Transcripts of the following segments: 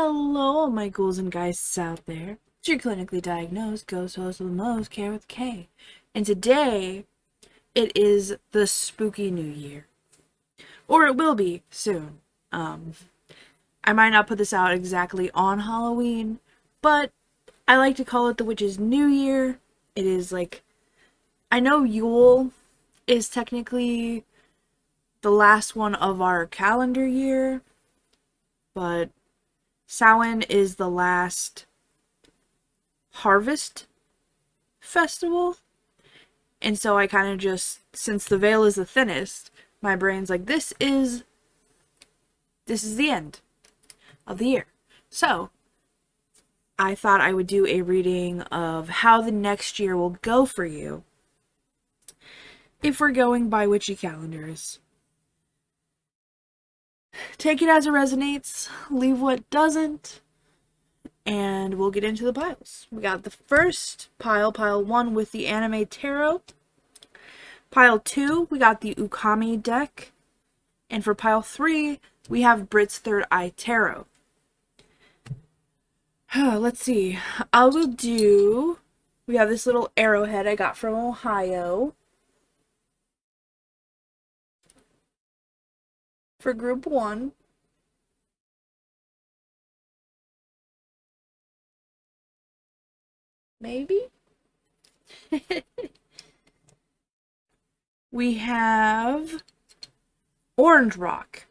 Hello, all my ghouls and geisties out there. It's your clinically diagnosed ghost host with the most, Care with K. And today, it is the spooky new year. Or it will be soon. I might not put this out exactly on Halloween, but I like to call it the witch's new year. It is like, I know Yule is technically the last one of our calendar year, but Samhain is the last harvest festival. And so I kind of just, since the veil is the thinnest, my brain's like, this is the end of the year. So I thought I would do a reading of how the next year will go for you if we're going by witchy calendars. Take it as it resonates, leave what doesn't, and we'll get into the piles. We got the first pile, pile 1, with the anime tarot. Pile 2, we got the Ukami deck. And for pile 3, we have Britts' Third Eye Tarot. Let's see. We have this little arrowhead I got from Ohio. For group 1. Maybe? We have Orange Rock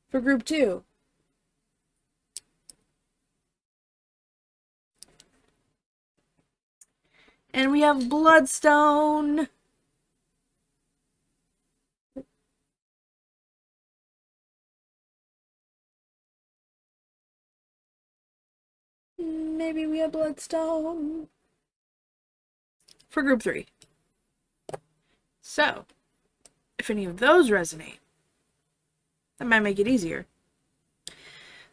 for group 2. And we have Bloodstone. Maybe we have Bloodstone for group 3. So, if any of those resonate, that might make it easier.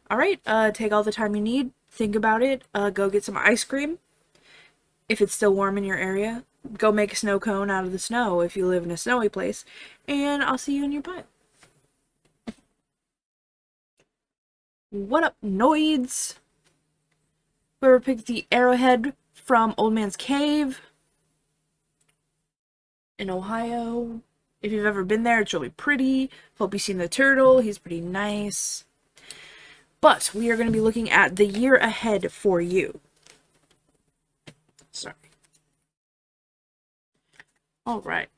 Alright, take all the time you need, think about it, go get some ice cream. If it's still warm in your area, go make a snow cone out of the snow if you live in a snowy place, and I'll see you in your pile. What up, noids? Whoever picked the arrowhead from Old Man's Cave in Ohio. If you've ever been there, it's really pretty. Hope you've seen the turtle. He's pretty nice. But we are going to be looking at the year ahead for you. Sorry. Alright.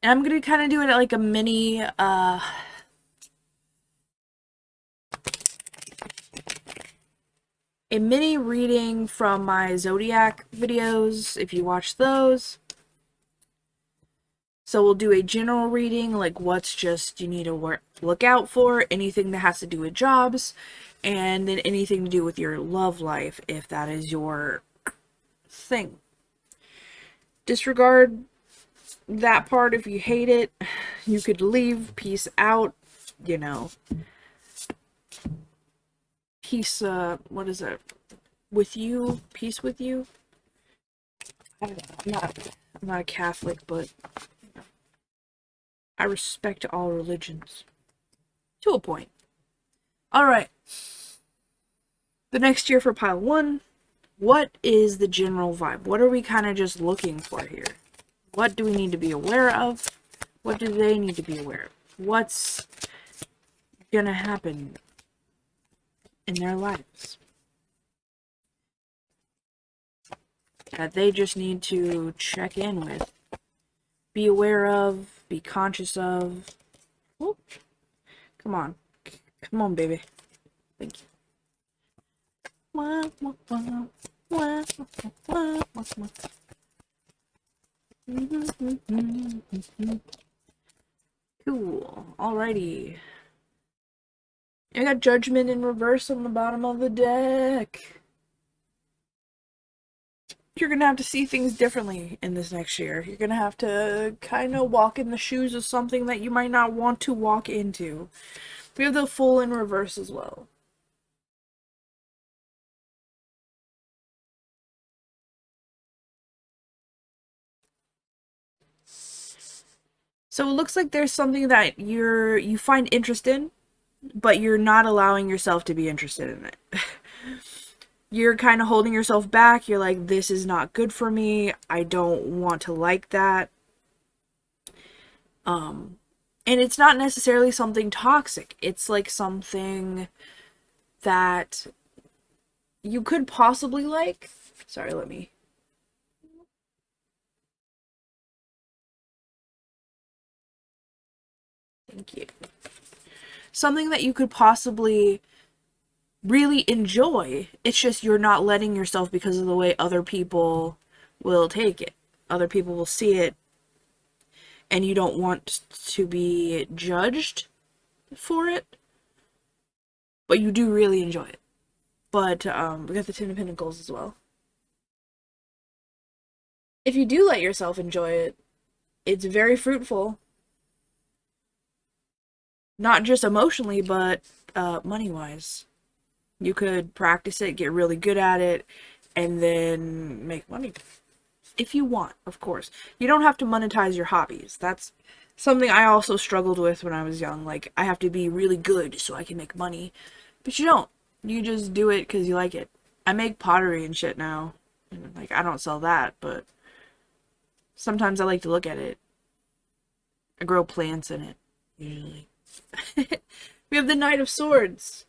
And I'm going to kind of do it at like a mini, reading from my Zodiac videos, if you watch those. So we'll do a general reading, like what's just you need to look out for, anything that has to do with jobs, and then anything to do with your love life, if that is your thing. Disregard that part if you hate it. You could leave, peace out, you know. Peace, what is it? With you? Peace with you? I'm not a Catholic, but I respect all religions. To a point. Alright. The next year for pile 1. What is the general vibe? What are we kind of just looking for here? What do we need to be aware of? What do they need to be aware of? What's gonna happen in their lives that they just need to check in with? Be aware of, be conscious of. Oh, come on. Come on, baby. Thank you. Cool. Alrighty. I got Judgment in reverse on the bottom of the deck. You're gonna have to see things differently in this next year. You're gonna have to kind of walk in the shoes of something that you might not want to walk into. We have the Fool in reverse as well. So it looks like there's something that you find interest in. but you're not allowing yourself to be interested in it. You're kind of holding yourself back. You're like, this is not good for me. I don't want to like that. And it's not necessarily something toxic. It's like something that you could possibly like. Sorry, let me. Thank you. Something that you could possibly really enjoy. It's just you're not letting yourself because of the way other people will take it. Other people will see it, and you don't want to be judged for it, but you do really enjoy it. But we got the Ten of Pentacles as well. If you do let yourself enjoy it, it's very fruitful. Not just emotionally, but money-wise. You could practice it, get really good at it, and then make money. If you want, of course. You don't have to monetize your hobbies. That's something I also struggled with when I was young. Like, I have to be really good so I can make money. But you don't. You just do it because you like it. I make pottery and shit now. And, like, I don't sell that, but sometimes I like to look at it. I grow plants in it, usually. We have the Knight of Swords.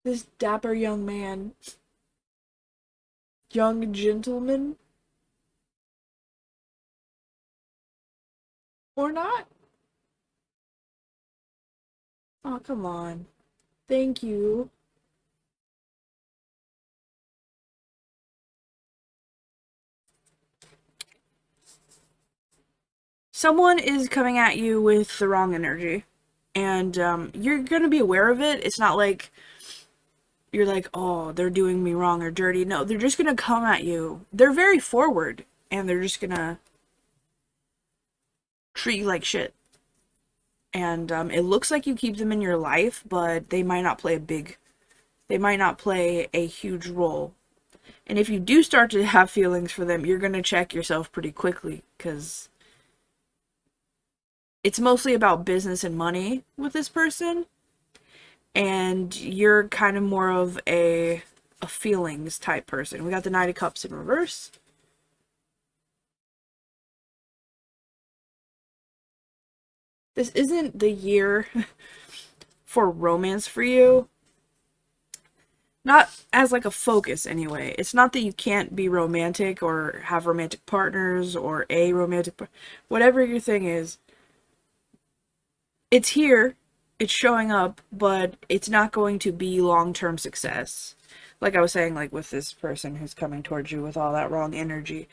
This dapper young man. Young gentleman. Or not? Oh, come on. Thank you. Someone is coming at you with the wrong energy. And you're going to be aware of it. It's not like you're like, oh, they're doing me wrong or dirty. No, they're just going to come at you. They're very forward. And they're just going to treat you like shit. And it looks like you keep them in your life, but they might not play a huge role. And if you do start to have feelings for them, you're going to check yourself pretty quickly, because it's mostly about business and money with this person, and you're kind of more of a feelings type person. We got the Knight of Cups in reverse. This isn't the year for romance for you. Not as like a focus anyway. It's not that you can't be romantic or have romantic partners or a romantic whatever your thing is. It's here, it's showing up, but it's not going to be long-term success. Like I was saying, like with this person who's coming towards you with all that wrong energy.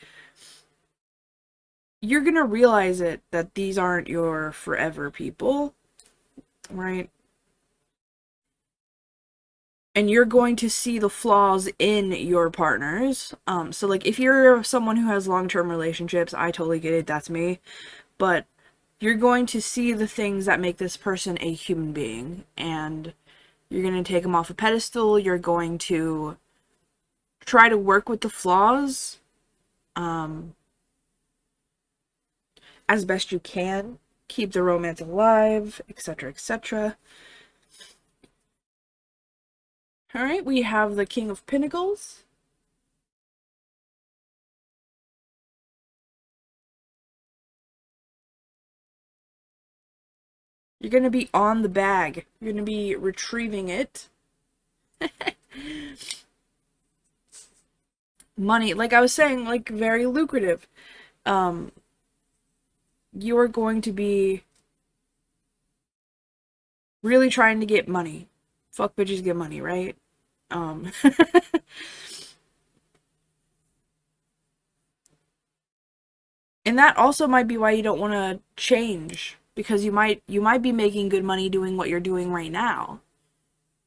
You're gonna realize it, that these aren't your forever people, right? And you're going to see the flaws in your partners. So like if you're someone who has long-term relationships, I totally get it, that's me. But you're going to see the things that make this person a human being, and you're going to take them off a pedestal. You're going to try to work with the flaws as best you can, keep the romance alive, etc., etc. All right, we have the King of Pentacles. You're going to be on the bag. You're going to be retrieving it. Money, like I was saying, like very lucrative. You are going to be really trying to get money. Fuck bitches get money, right? And that also might be why you don't want to change, because you might be making good money doing what you're doing right now.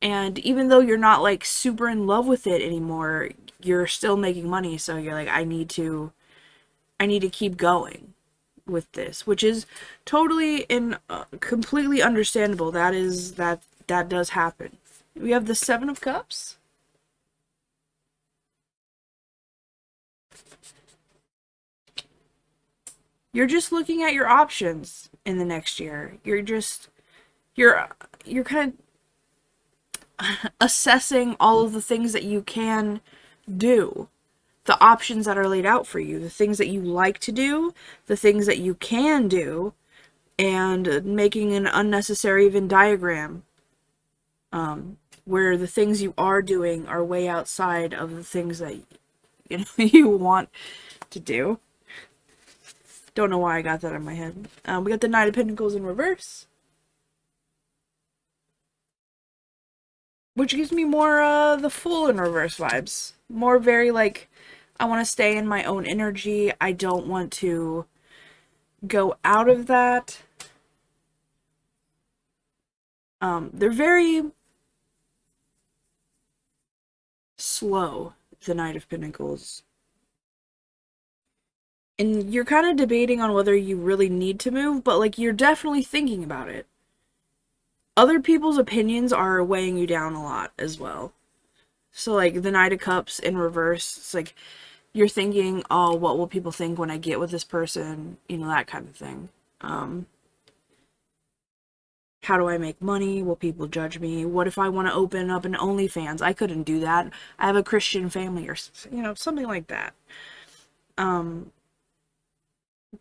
And even though you're not like super in love with it anymore, you're still making money, so you're like, I need to keep going with this, which is totally and completely understandable. That does happen. We have the Seven of Cups. You're just looking at your options. in the next year. You're kind of assessing all of the things that you can do, the options that are laid out for you, the things that you like to do, the things that you can do, and making an unnecessary Venn diagram, where the things you are doing are way outside of the things that you want to do. Don't know why I got that in my head. We got the Knight of Pentacles in reverse, which gives me more the Fool in reverse vibes. More very like, I want to stay in my own energy. I don't want to go out of that. They're very slow, the Knight of Pentacles. And you're kind of debating on whether you really need to move, but like, you're definitely thinking about it. Other people's opinions are weighing you down a lot as well. So like the Knight of Cups in reverse, it's like you're thinking, oh, what will people think when I get with this person? You know, that kind of thing. How do I make money? Will people judge me? What if I want to open up an OnlyFans? I couldn't do that. I have a Christian family, or, you know, something like that.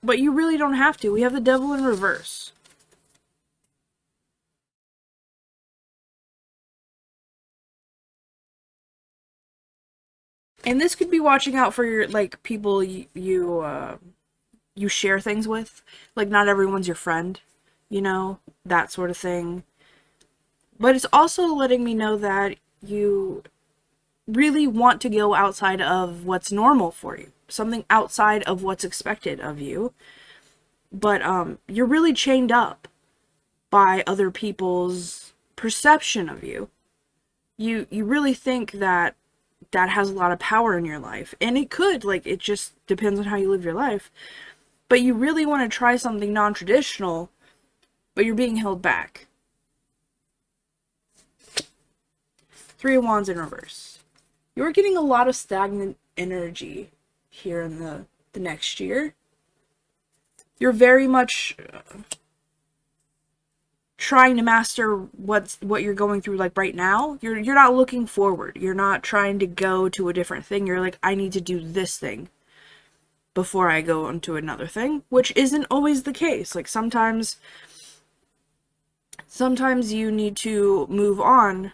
But you really don't have to. We have the Devil in reverse. And this could be watching out for your, like, people you share things with. Like, not everyone's your friend, you know, that sort of thing. But it's also letting me know that you really want to go outside of what's normal for you. Something outside of what's expected of you. But you're really chained up by other people's perception of you. You really think that that has a lot of power in your life. And it could, like, it just depends on how you live your life. But you really want to try something non-traditional, but you're being held back. Three of Wands in reverse. You're getting a lot of stagnant energy here in the next year. You're very much trying to master what you're going through, like, right now. You're not looking forward. You're not trying to go to a different thing. You're like, I need to do this thing before I go on to another thing, which isn't always the case. Like, sometimes you need to move on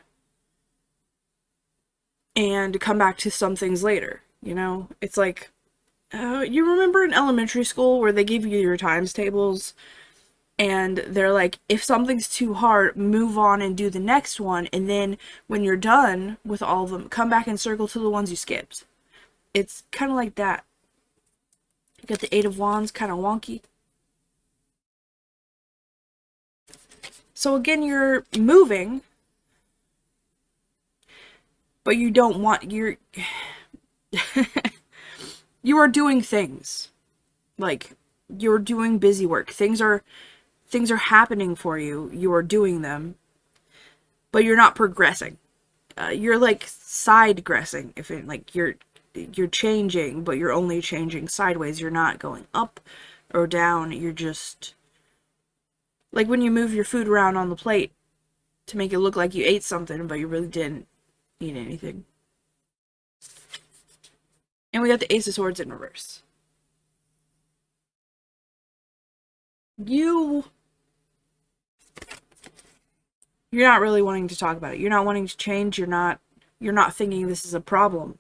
and come back to some things later, you know? It's like, you remember in elementary school where they give you your times tables, and they're like, if something's too hard, move on and do the next one, and then when you're done with all of them, come back and circle to the ones you skipped. It's kind of like that. You got the Eight of Wands, kind of wonky. So again, you're moving, but you don't want, you are doing things. Like, you're doing busy work. Things are happening for you. You are doing them, but you're not progressing. You're like side-gressing. If it, like, you're changing, but you're only changing sideways. You're not going up or down. You're just, like when you move your food around on the plate to make it look like you ate something, but you really didn't eat anything. And we got the Ace of Swords in reverse. You're not really wanting to talk about it. You're not wanting to change. You're not thinking this is a problem.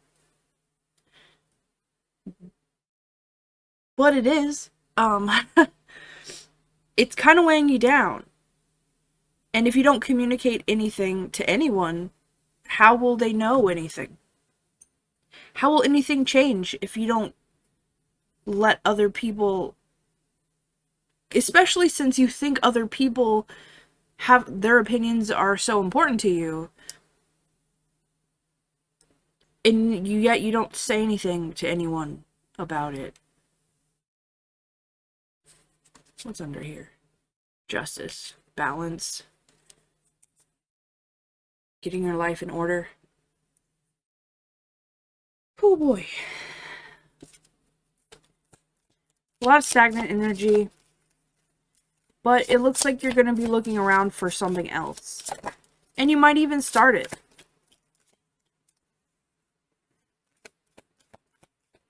But it is. It's kind of weighing you down. And if you don't communicate anything to anyone, how will they know anything? How will anything change if you don't let other people, especially since you think other people have their opinions are so important to you, and yet you don't say anything to anyone about it. What's under here? Justice, balance, getting your life in order. Oh boy. A lot of stagnant energy, but it looks like you're going to be looking around for something else. And you might even start it.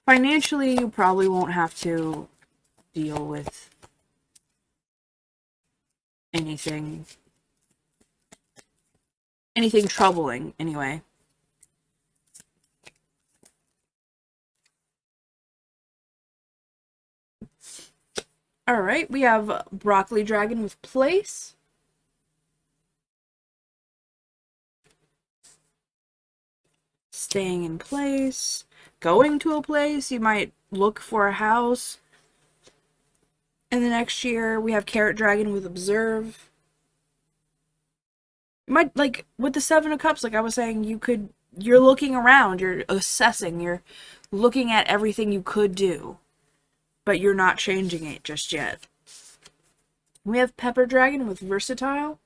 Financially, you probably won't have to deal with anything troubling, anyway. Alright, we have Broccoli Dragon with Place. Staying in place. Going to a place. You might look for a house. And the next year, we have Carrot Dragon with Observe. You might, like, with the Seven of Cups, like I was saying, you're looking around, you're assessing, you're looking at everything you could do. But you're not changing it just yet. We have Pepper Dragon with Versatile.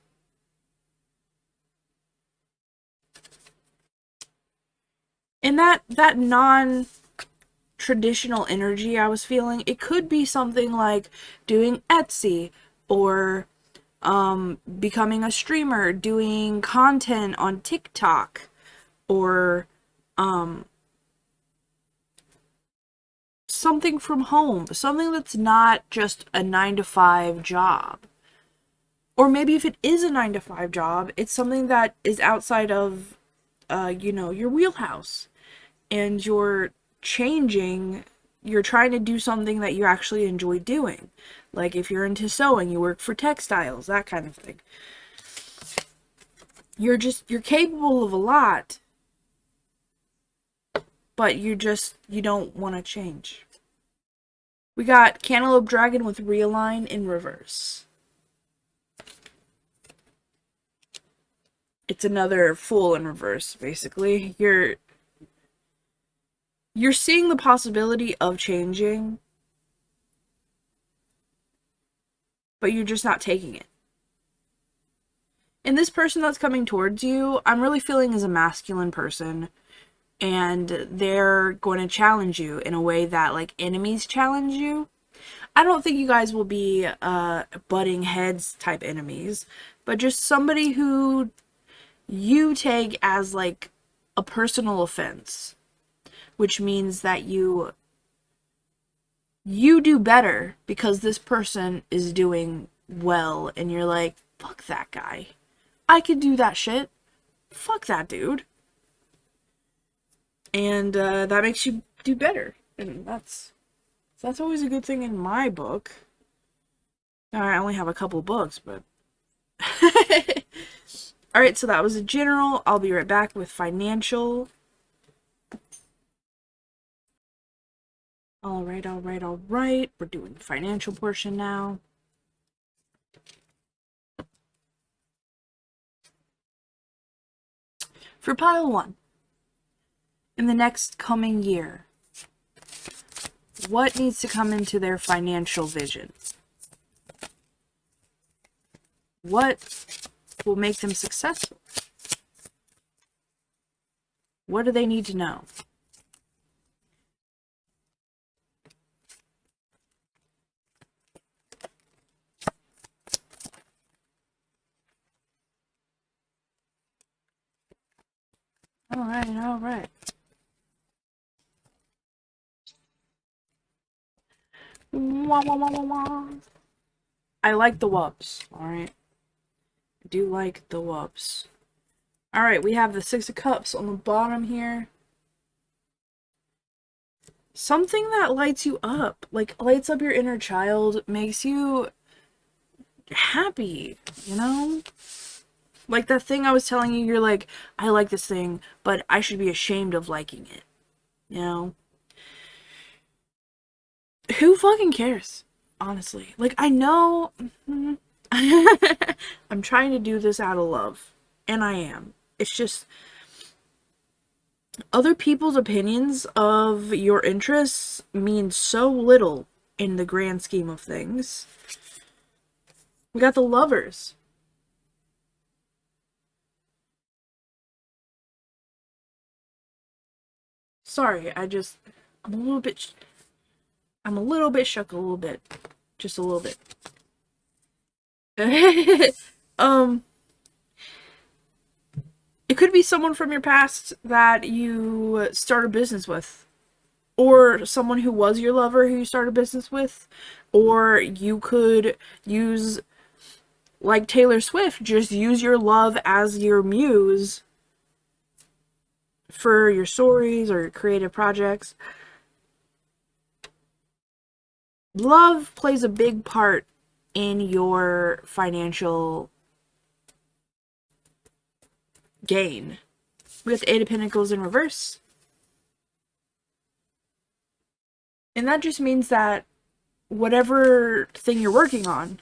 And that non-traditional energy I was feeling, it could be something like doing Etsy or becoming a streamer, doing content on TikTok, or something from home, something that's not just a 9-to-5 job. Or maybe if it is a 9-to-5 job, it's something that is outside of, your wheelhouse. And you're changing, you're trying to do something that you actually enjoy doing. Like if you're into sewing, you work for textiles, that kind of thing. You're capable of a lot, but you don't want to change. We got Cantaloupe Dragon with Realign in reverse. It's another Fool in reverse, basically. You're seeing the possibility of changing, but you're just not taking it. And this person that's coming towards you, I'm really feeling is a masculine person. And they're going to challenge you in a way that, like, enemies challenge you. I don't think you guys will be butting heads type enemies, but just somebody who you take as, like, a personal offense. Which means that you do better because this person is doing well, and you're like, fuck that guy. I could do that shit. Fuck that dude. And that makes you do better. And that's always a good thing in my book. I only have a couple books, but... Alright, so that was a general. I'll be right back with financial. Alright. We're doing the financial portion now. For pile 1, in the next coming year, what needs to come into their financial vision? What will make them successful? What do they need to know? Alright. I like the whoops, alright? I do like the whoops. Alright, we have the Six of Cups on the bottom here. Something that lights you up, like lights up your inner child, makes you happy, you know? Like that thing I was telling you, you're like, I like this thing, but I should be ashamed of liking it, you know? Who fucking cares? Honestly. Like, I know... I'm trying to do this out of love. And I am. It's just... Other people's opinions of your interests mean so little in the grand scheme of things. We got the Lovers. Sorry, I'm a little bit shook a little bit. Just a little bit. um, it could be someone from your past that you start a business with, or someone who was your lover who you started a business with, or you could use, like Taylor Swift, just use your love as your muse for your stories or your creative projects. Love plays a big part in your financial gain. We have the Eight of Pentacles in reverse. And that just means that whatever thing you're working on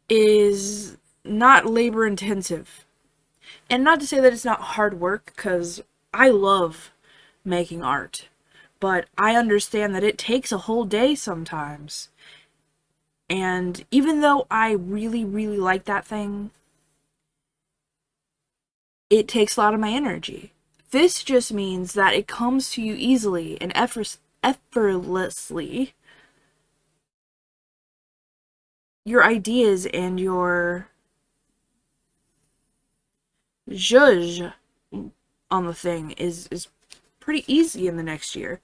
is not labor intensive. And not to say that it's not hard work, because I love making art. But I understand that it takes a whole day sometimes. And even though I really, really like that thing, it takes a lot of my energy. This just means that it comes to you easily and effortlessly. Your ideas and your zhuzh on the thing is pretty easy in the next year.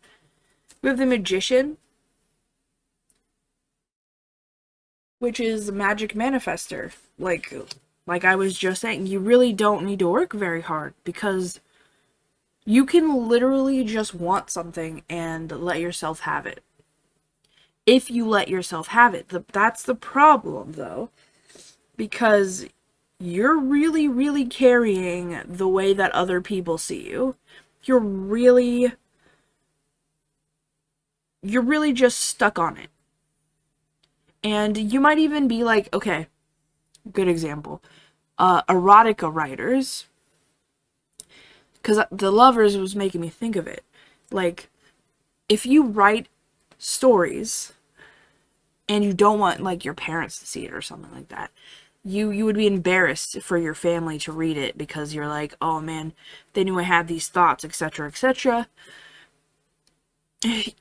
We have the Magician, which is the magic manifester. Like I was just saying, you really don't need to work very hard, because you can literally just want something and let yourself have it. If you let yourself have it. That's the problem, though, because you're really, really carrying the way that other people see you. You're really just stuck on it. And you might even be like, okay, good example. Erotica writers, because the Lovers was making me think of it. Like, if you write stories and you don't want, like, your parents to see it or something like that, you would be embarrassed for your family to read it, because you're like, oh man, they knew I had these thoughts, etc., etc.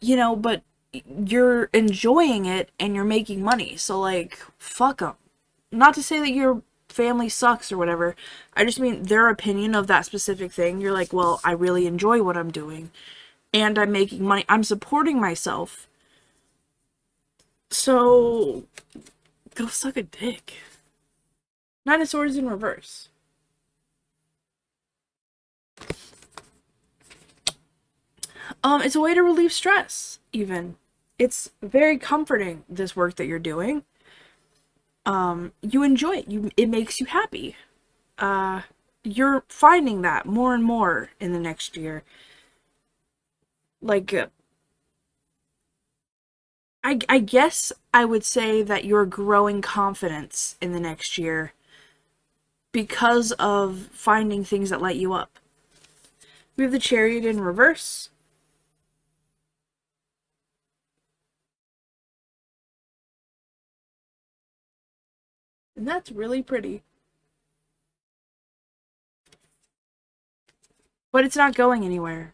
You know, but you're enjoying it and you're making money, so, like, fuck them. Not to say that your family sucks or whatever. I just mean their opinion of that specific thing. You're like, well, I really enjoy what I'm doing and I'm making money. I'm supporting myself. So, go suck a dick. Nine of Swords in reverse. It's a way to relieve stress, even. It's very comforting, this work that you're doing. You enjoy it. It makes you happy. You're finding that more and more in the next year. Like, I guess I would say that you're growing confidence in the next year because of finding things that light you up. We have the Chariot in reverse. And that's really pretty. But it's not going anywhere.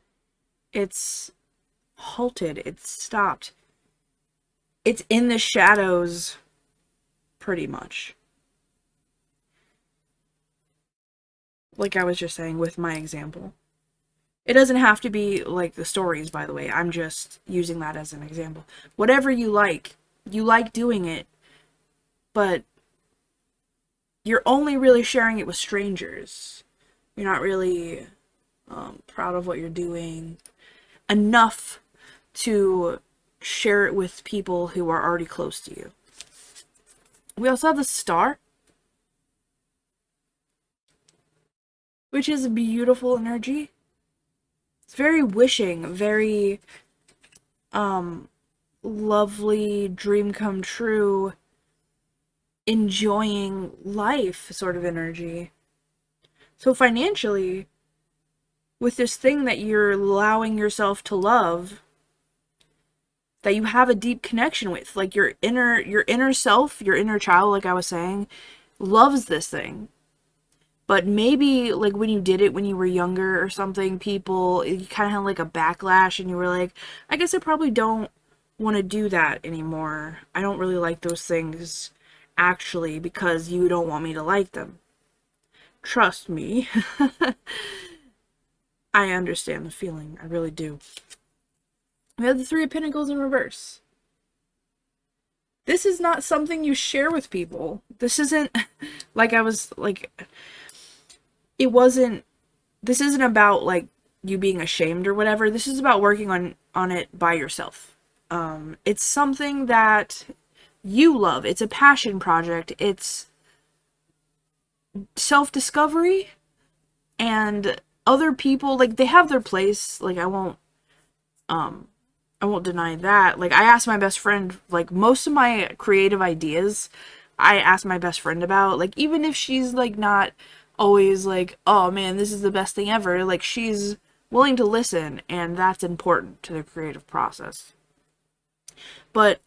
It's halted. It's stopped. It's in the shadows, pretty much. Like I was just saying with my example. It doesn't have to be like the stories, by the way. I'm just using that as an example. Whatever you like doing it, but you're only really sharing it with strangers. You're not really proud of what you're doing enough to share it with people who are already close to you. We also have the Star, which is a beautiful energy. It's very wishing, very lovely, dream come true, enjoying life sort of energy. So financially, with this thing that you're allowing yourself to love, that you have a deep connection with, like your inner self, your inner child, like I was saying, loves this thing. But maybe, like, when you did it when you were younger or something, you kind of had, like, a backlash, and you were like, I guess I probably don't want to do that anymore. I don't really like those things, actually, because you don't want me to like them. Trust me. I understand the feeling. I really do. We have the Three of Pentacles in reverse. This is not something you share with people. This isn't, like I was, like, it wasn't, this isn't about, like, you being ashamed or whatever. This is about working on it by yourself. It's something that you love. It's a passion project. It's self-discovery, and other people, like, they have their place. Like, I won't deny that. Like, I asked my best friend, like, most of my creative ideas, I asked my best friend about. Like, even if she's, like, not always, like, oh, man, this is the best thing ever. Like, she's willing to listen, and that's important to the creative process. But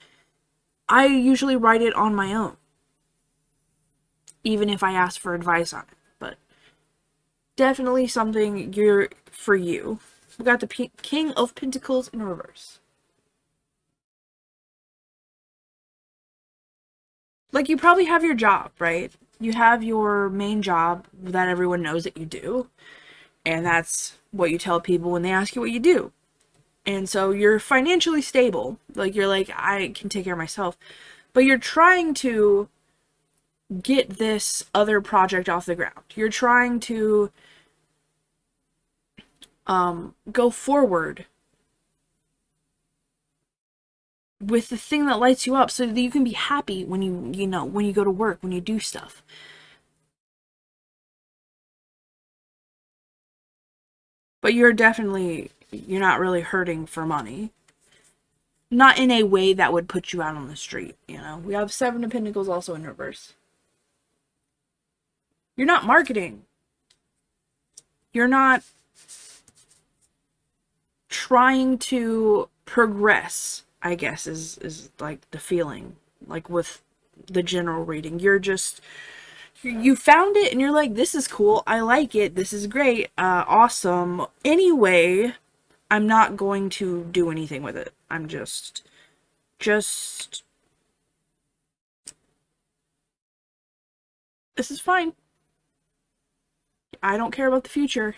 I usually write it on my own, even if I ask for advice on it. But definitely something for you. We got the King of Pentacles in reverse. Like, you probably have your job, right? You have your main job that everyone knows that you do. And that's what you tell people when they ask you what you do. And so you're financially stable. Like, you're like, I can take care of myself. But you're trying to get this other project off the ground. You're trying to go forward with the thing that lights you up so that you can be happy when when you go to work, when you do stuff. But you're not really hurting for money. Not in a way that would put you out on the street, you know? We have Seven of Pentacles also in reverse. You're not marketing. You're not trying to progress, I guess, is like the feeling. Like, with the general reading. You found it and you're like, this is cool. I like it. This is great. Awesome. Anyway, I'm not going to do anything with it. I'm just this is fine. I don't care about the future.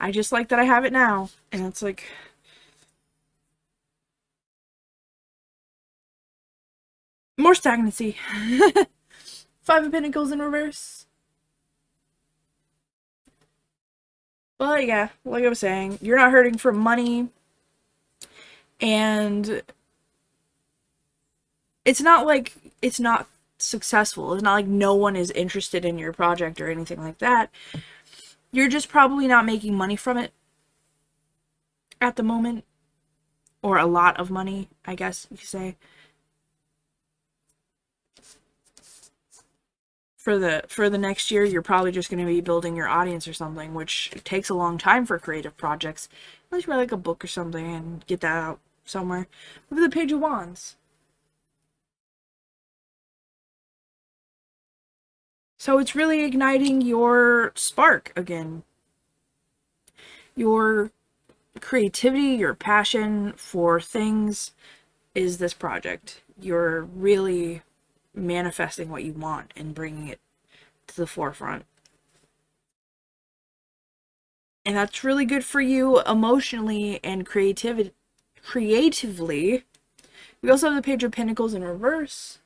I just like that I have it now. And it's like, more stagnancy. Five of Pentacles in reverse. But yeah, like I was saying, you're not hurting for money. And it's not like it's not successful. It's not like no one is interested in your project or anything like that. You're just probably not making money from it at the moment. Or a lot of money, I guess you could say. For the next year, you're probably just going to be building your audience or something, which takes a long time for creative projects. Unless you write like a book or something and get that out somewhere. Look at the Page of Wands. So it's really igniting your spark again. Your creativity, your passion for things is this project. You're really manifesting what you want and bringing it to the forefront. And that's really good for you emotionally and creatively. We also have the Page of Pentacles in reverse.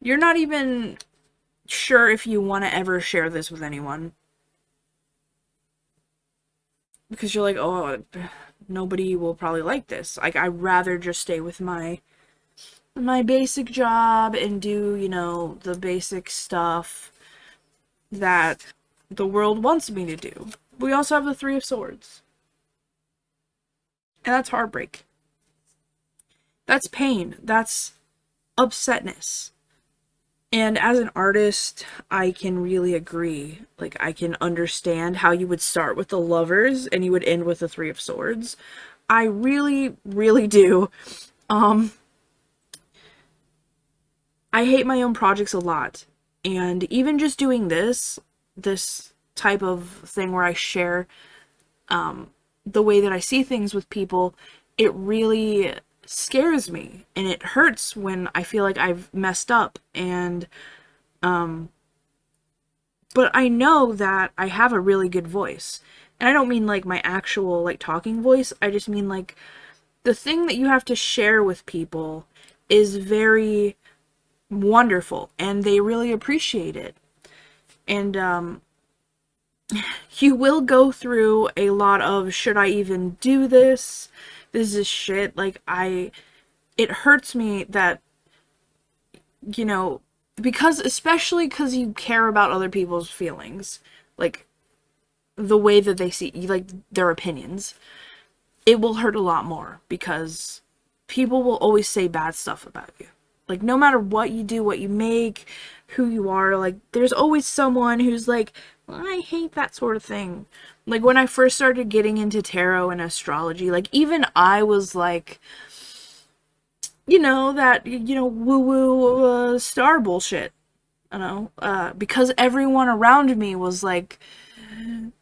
You're not even sure if you want to ever share this with anyone. Because you're like, oh, nobody will probably like this. Like, I'd rather just stay with my basic job and do, the basic stuff that the world wants me to do. We also have the Three of Swords. And that's heartbreak. That's pain. That's upsetness. And as an artist, I can really agree. Like, I can understand how you would start with the Lovers and you would end with the Three of Swords. I really, really do. I hate my own projects a lot. And even just doing this, this type of thing where I share the way that I see things with people, it really scares me and it hurts when I feel like I've messed up. And but I know that I have a really good voice. And I don't mean like my actual like talking voice. I just mean like the thing that you have to share with people is very wonderful and they really appreciate it. And you will go through a lot of, should I even do this? This is shit. Like, it hurts me that, you know, especially because you care about other people's feelings, like, the way that they see, like, their opinions, it will hurt a lot more because people will always say bad stuff about you. Like, no matter what you do, what you make, who you are, like, there's always someone who's like, well, I hate that sort of thing. Like, when I first started getting into tarot and astrology, like, even I was like, that, woo-woo star bullshit. Because everyone around me was like,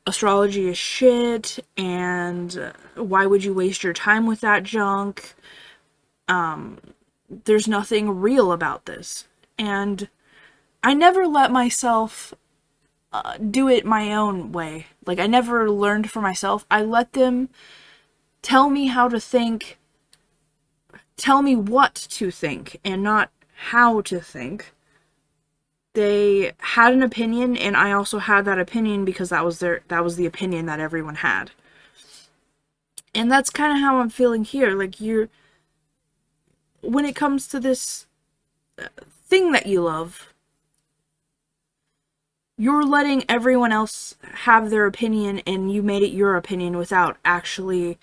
astrology is shit, and why would you waste your time with that junk? There's nothing real about this. And I never let myself do it my own way. Like, I never learned for myself. I let them tell me how to think, tell me what to think, and not how to think. They had an opinion, and I also had that opinion because that was the opinion that everyone had. And that's kind of how I'm feeling here. Like, when it comes to this thing that you love, you're letting everyone else have their opinion and you made it your opinion without actually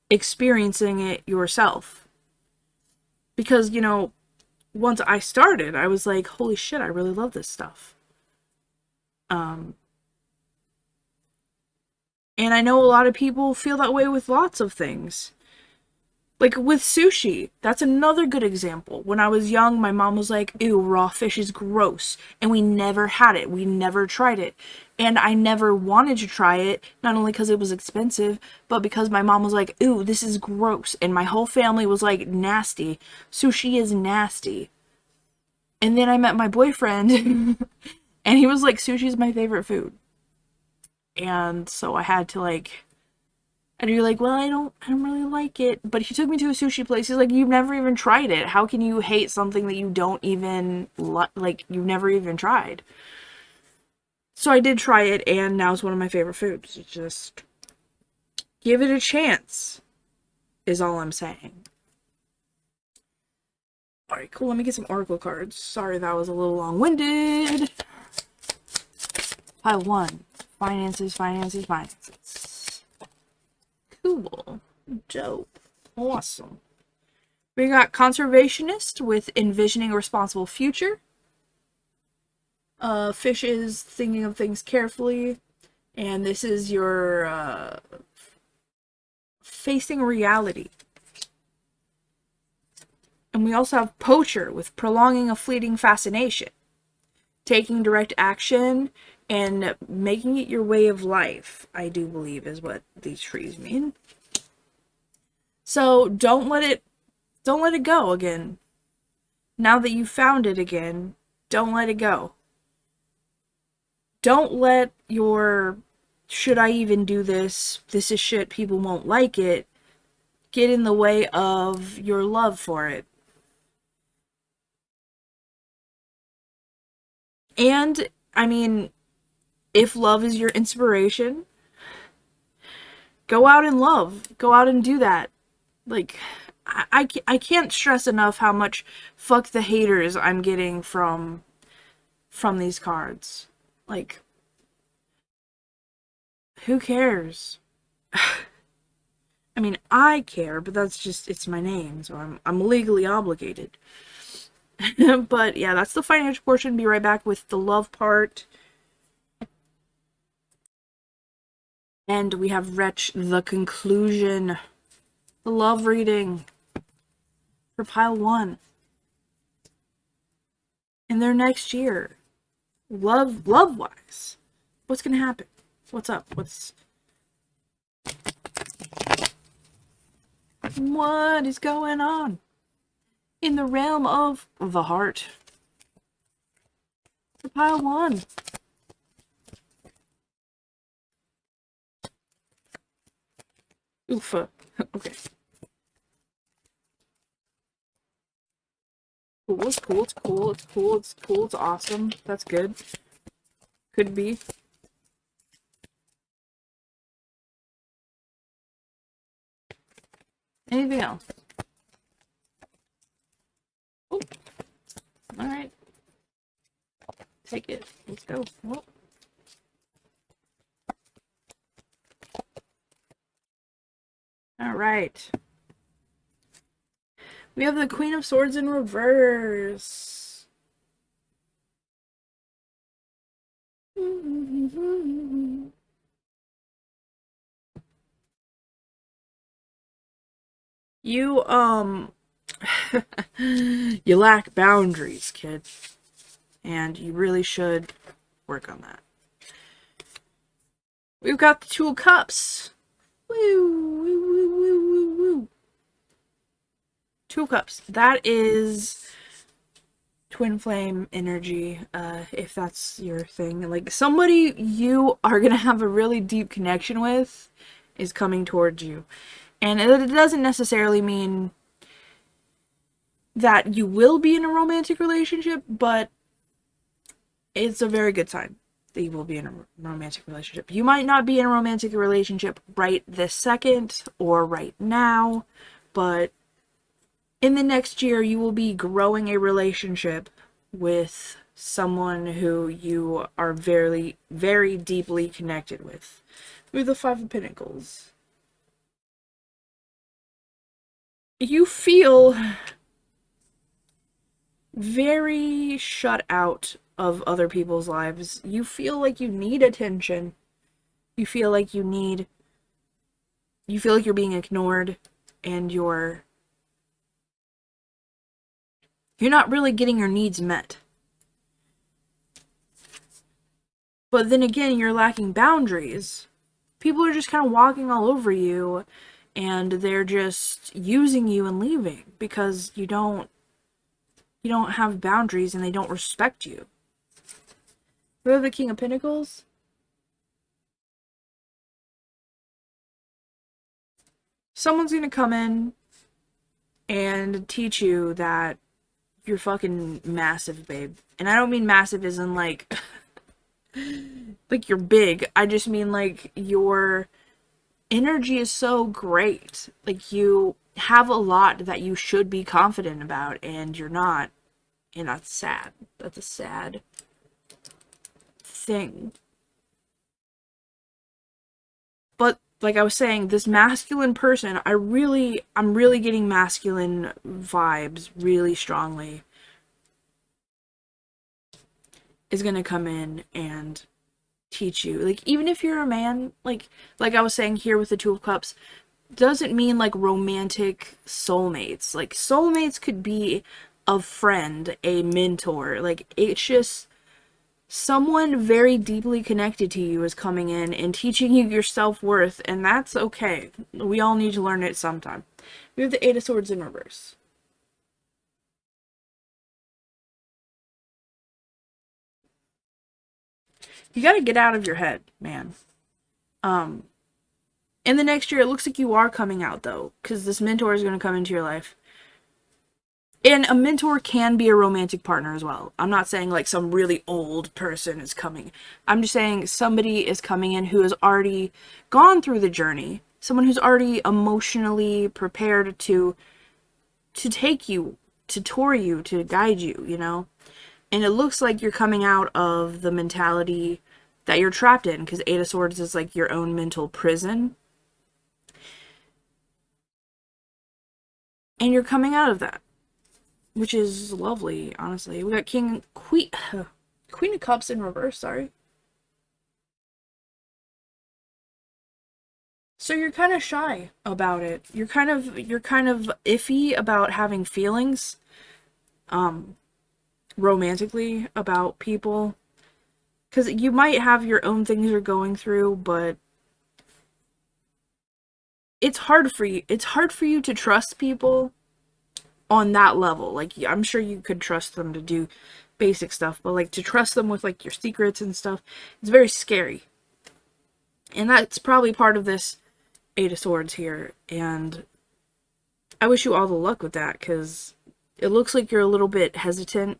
experiencing it yourself. Because, once I started, I was like, holy shit, I really love this stuff. And I know a lot of people feel that way with lots of things. Like, with sushi, that's another good example. When I was young, my mom was like, ew, raw fish is gross. And we never had it. We never tried it. And I never wanted to try it, not only because it was expensive, but because my mom was like, ew, this is gross. And my whole family was like, nasty. Sushi is nasty. And then I met my boyfriend, and he was like, sushi is my favorite food. And so I had to like... And you're like, well, I don't really like it. But he took me to a sushi place. He's like, you've never even tried it. How can you hate something that you don't even, like, you've never even tried? So I did try it, and now it's one of my favorite foods. Just give it a chance, is all I'm saying. Alright, cool. Let me get some oracle cards. Sorry that was a little long-winded. Pile 1. Finances, finances, finances. Cool. Dope. Awesome. We got conservationist with envisioning a responsible future. Fish is thinking of things carefully. And this is your facing reality. And we also have poacher with prolonging a fleeting fascination. Taking direct action and making it your way of life, I do believe, is what these trees mean. So don't let it go again. Now that you found it again, don't let it go. Don't let your, should I even do this? This is shit, people won't like it, get in the way of your love for it. And, I mean, if love is your inspiration, go out and love. Go out and do that. Like, I can't stress enough how much fuck the haters I'm getting from these cards. Like, who cares? I mean, I care, but that's just, it's my name, so I'm legally obligated. But yeah, that's the financial portion. Be right back with the love part. And we have Wretch, the conclusion. The love reading for pile 1. In their next year. love-wise. What's gonna happen? What's up? What is going on in the realm of the heart? For pile one. Oofa. Okay. Cool, it's cool, it's cool, it's cool, it's cool, it's awesome. That's good. Could be. Anything else? Oh. Alright. Take it. Let's go. Oh. Alright. We have the Queen of Swords in reverse. You, you lack boundaries, kid. And you really should work on that. We've got the Two of Cups. Woo, woo, woo, woo, woo, woo. Two of Cups. That is twin flame energy, if that's your thing. Like, somebody you are gonna have a really deep connection with is coming towards you. And it doesn't necessarily mean that you will be in a romantic relationship, but it's a very good sign that you will be in a romantic relationship. You might not be in a romantic relationship right this second or right now, but in the next year you will be growing a relationship with someone who you are very, very deeply connected with. With the Five of Pentacles. You feel very shut out of other people's lives. You feel like you need attention. You feel like you're being ignored, and you're not really getting your needs met. But then again, you're lacking boundaries. People are just kind of walking all over you, and they're just using you and leaving because you don't have boundaries and they don't respect you. We're the King of Pentacles. Someone's gonna come in and teach you that you're fucking massive, babe. And I don't mean massive as in like like you're big. I just mean like your energy is so great. Like you have a lot that you should be confident about, and you're not. And that's sad. That's a sad thing. But like I was saying, this masculine person, I'm really getting masculine vibes really strongly, is gonna come in and teach you. Like, even if you're a man, like I was saying here with the Two of Cups, doesn't mean like romantic soulmates. Like, soulmates could be a friend, a mentor. Like, it's just someone very deeply connected to you is coming in and teaching you your self-worth, and that's okay. We all need to learn it sometime. We have the Eight of Swords in reverse. You gotta get out of your head, man. In the next year, it looks like you are coming out, though, because this mentor is gonna come into your life. And a mentor can be a romantic partner as well. I'm not saying like some really old person is coming. I'm just saying somebody is coming in who has already gone through the journey. Someone who's already emotionally prepared to take you, to tour you, to guide you, you know? And it looks like you're coming out of the mentality that you're trapped in, because Eight of Swords is like your own mental prison. And you're coming out of that, which is lovely, honestly. We got Queen of Cups in reverse, sorry. So you're kind of shy about it. You're kind of iffy about having feelings romantically about people. Because you might have your own things you're going through, but it's hard for you. It's hard for you to trust people on that level. Like, I'm sure you could trust them to do basic stuff, but like to trust them with like your secrets and stuff, it's very scary. And that's probably part of this Eight of Swords here. And I wish you all the luck with that, because it looks like you're a little bit hesitant.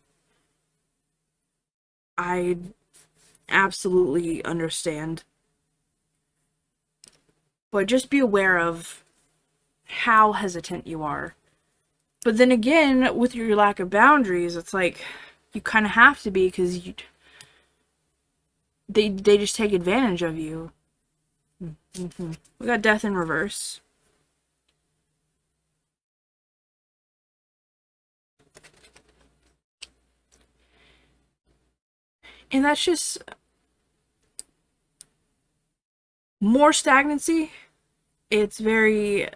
I absolutely understand. But just be aware of how hesitant you are. But then again, with your lack of boundaries, it's like you kind of have to be, because they just take advantage of you. Mm-hmm. We got Death in reverse. And that's just more stagnancy. It's very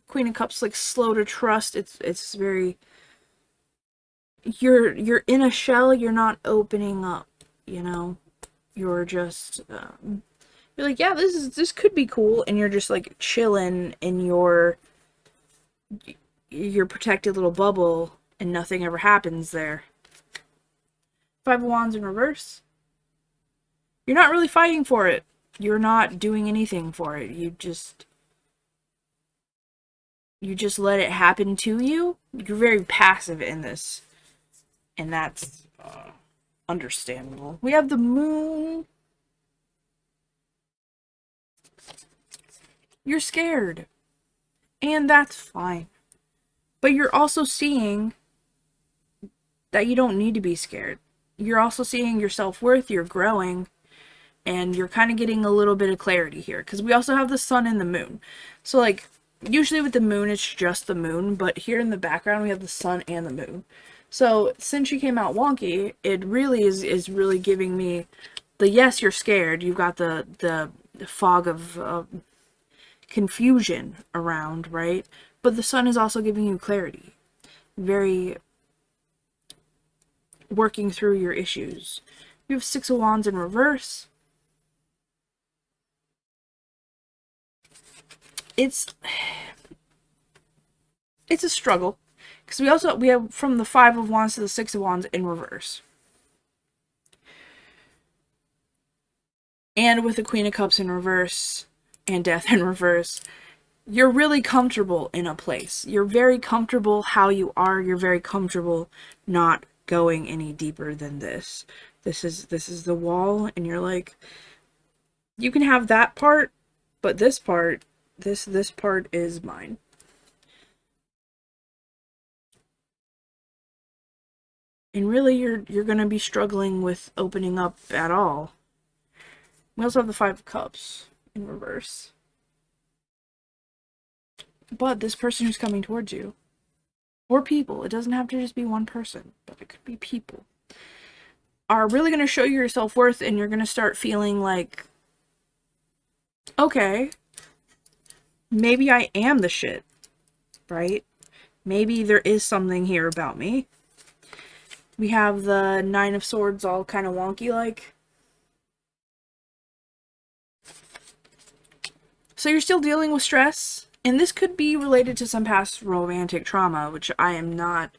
Queen of Cups, like slow to trust. It's very, you're in a shell. You're not opening up. You know, you're just you're like, yeah, this could be cool, and you're just like chilling in your protected little bubble, and nothing ever happens there. Five of Wands in reverse. You're not really fighting for it. You're not doing anything for it. You just let it happen to you. You're very passive in this, and that's understandable. We have the Moon. You're scared, and that's fine. But you're also seeing that you don't need to be scared. You're also seeing your self-worth, you're growing, and you're kind of getting a little bit of clarity here. Because we also have the Sun and the Moon. So, like, usually with the Moon, it's just the Moon. But here in the background, we have the Sun and the Moon. So, since she came out wonky, it really is really giving me the, yes, you're scared. You've got the fog of confusion around, right? But the Sun is also giving you clarity. Very working through your issues. We have Six of Wands in reverse. It's a struggle, because we have from the Five of Wands to the Six of Wands in reverse, and with the Queen of Cups in reverse and Death in reverse. You're really comfortable in a place. You're very comfortable how you are. You're very comfortable not going any deeper than this. This is the wall, and you're like, you can have that part, but this part, this part is mine. And really, you're gonna be struggling with opening up at all. We also have the Five of Cups in reverse. But this person who's coming towards you, or people, it doesn't have to just be one person, but it could be people, are really going to show you your self-worth, and you're going to start feeling like, okay, maybe I am the shit, right? Maybe there is something here about me. We have the Nine of Swords all kind of wonky like. So you're still dealing with stress. And this could be related to some past romantic trauma, which I am not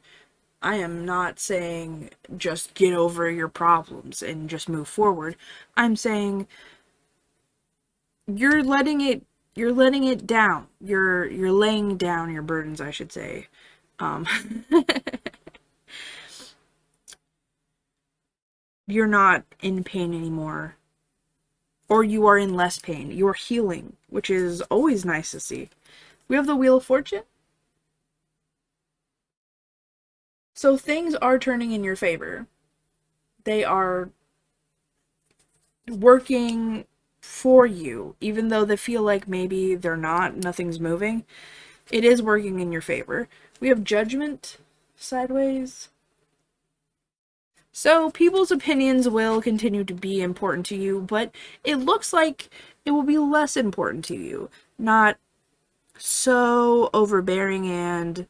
saying just get over your problems and just move forward. I'm saying you're letting it down. You're laying down your burdens, I should say. You're not in pain anymore. Or you are in less pain. You're healing, which is always nice to see. We have the Wheel of Fortune. So things are turning in your favor. They are working for you, even though they feel like maybe they're not, nothing's moving. It is working in your favor. We have Judgment sideways. So people's opinions will continue to be important to you, but it looks like it will be less important to you. Not so overbearing and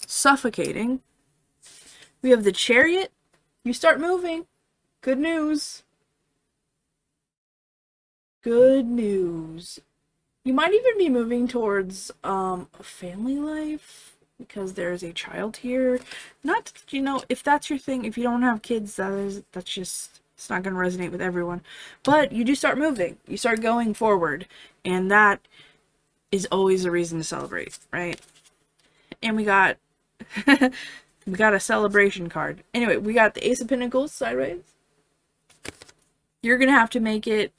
suffocating, We have the Chariot. You start moving. Good news. Good news. You might even be moving towards a family life because there's a child here. Not, if that's your thing, if you don't have kids, that's just, it's not going to resonate with everyone. But you do start moving. You start going forward. And that is always a reason to celebrate, right? And we got we got a celebration card. Anyway, we got the Ace of Pentacles sideways. You're going to have to make it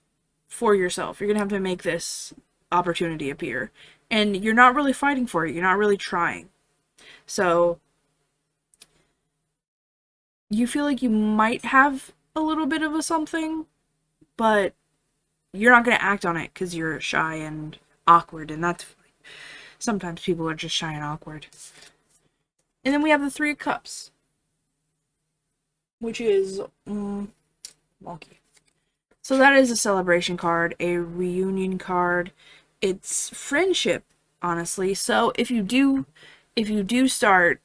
for yourself. You're going to have to make this opportunity appear. And you're not really fighting for it. You're not really trying. So you feel like you might have a little bit of a something, but you're not going to act on it because you're shy and awkward. And that's, sometimes people are just shy and awkward. And then we have the Three of Cups, which is wonky. So that is a celebration card, a reunion card. It's friendship, honestly. So if you do start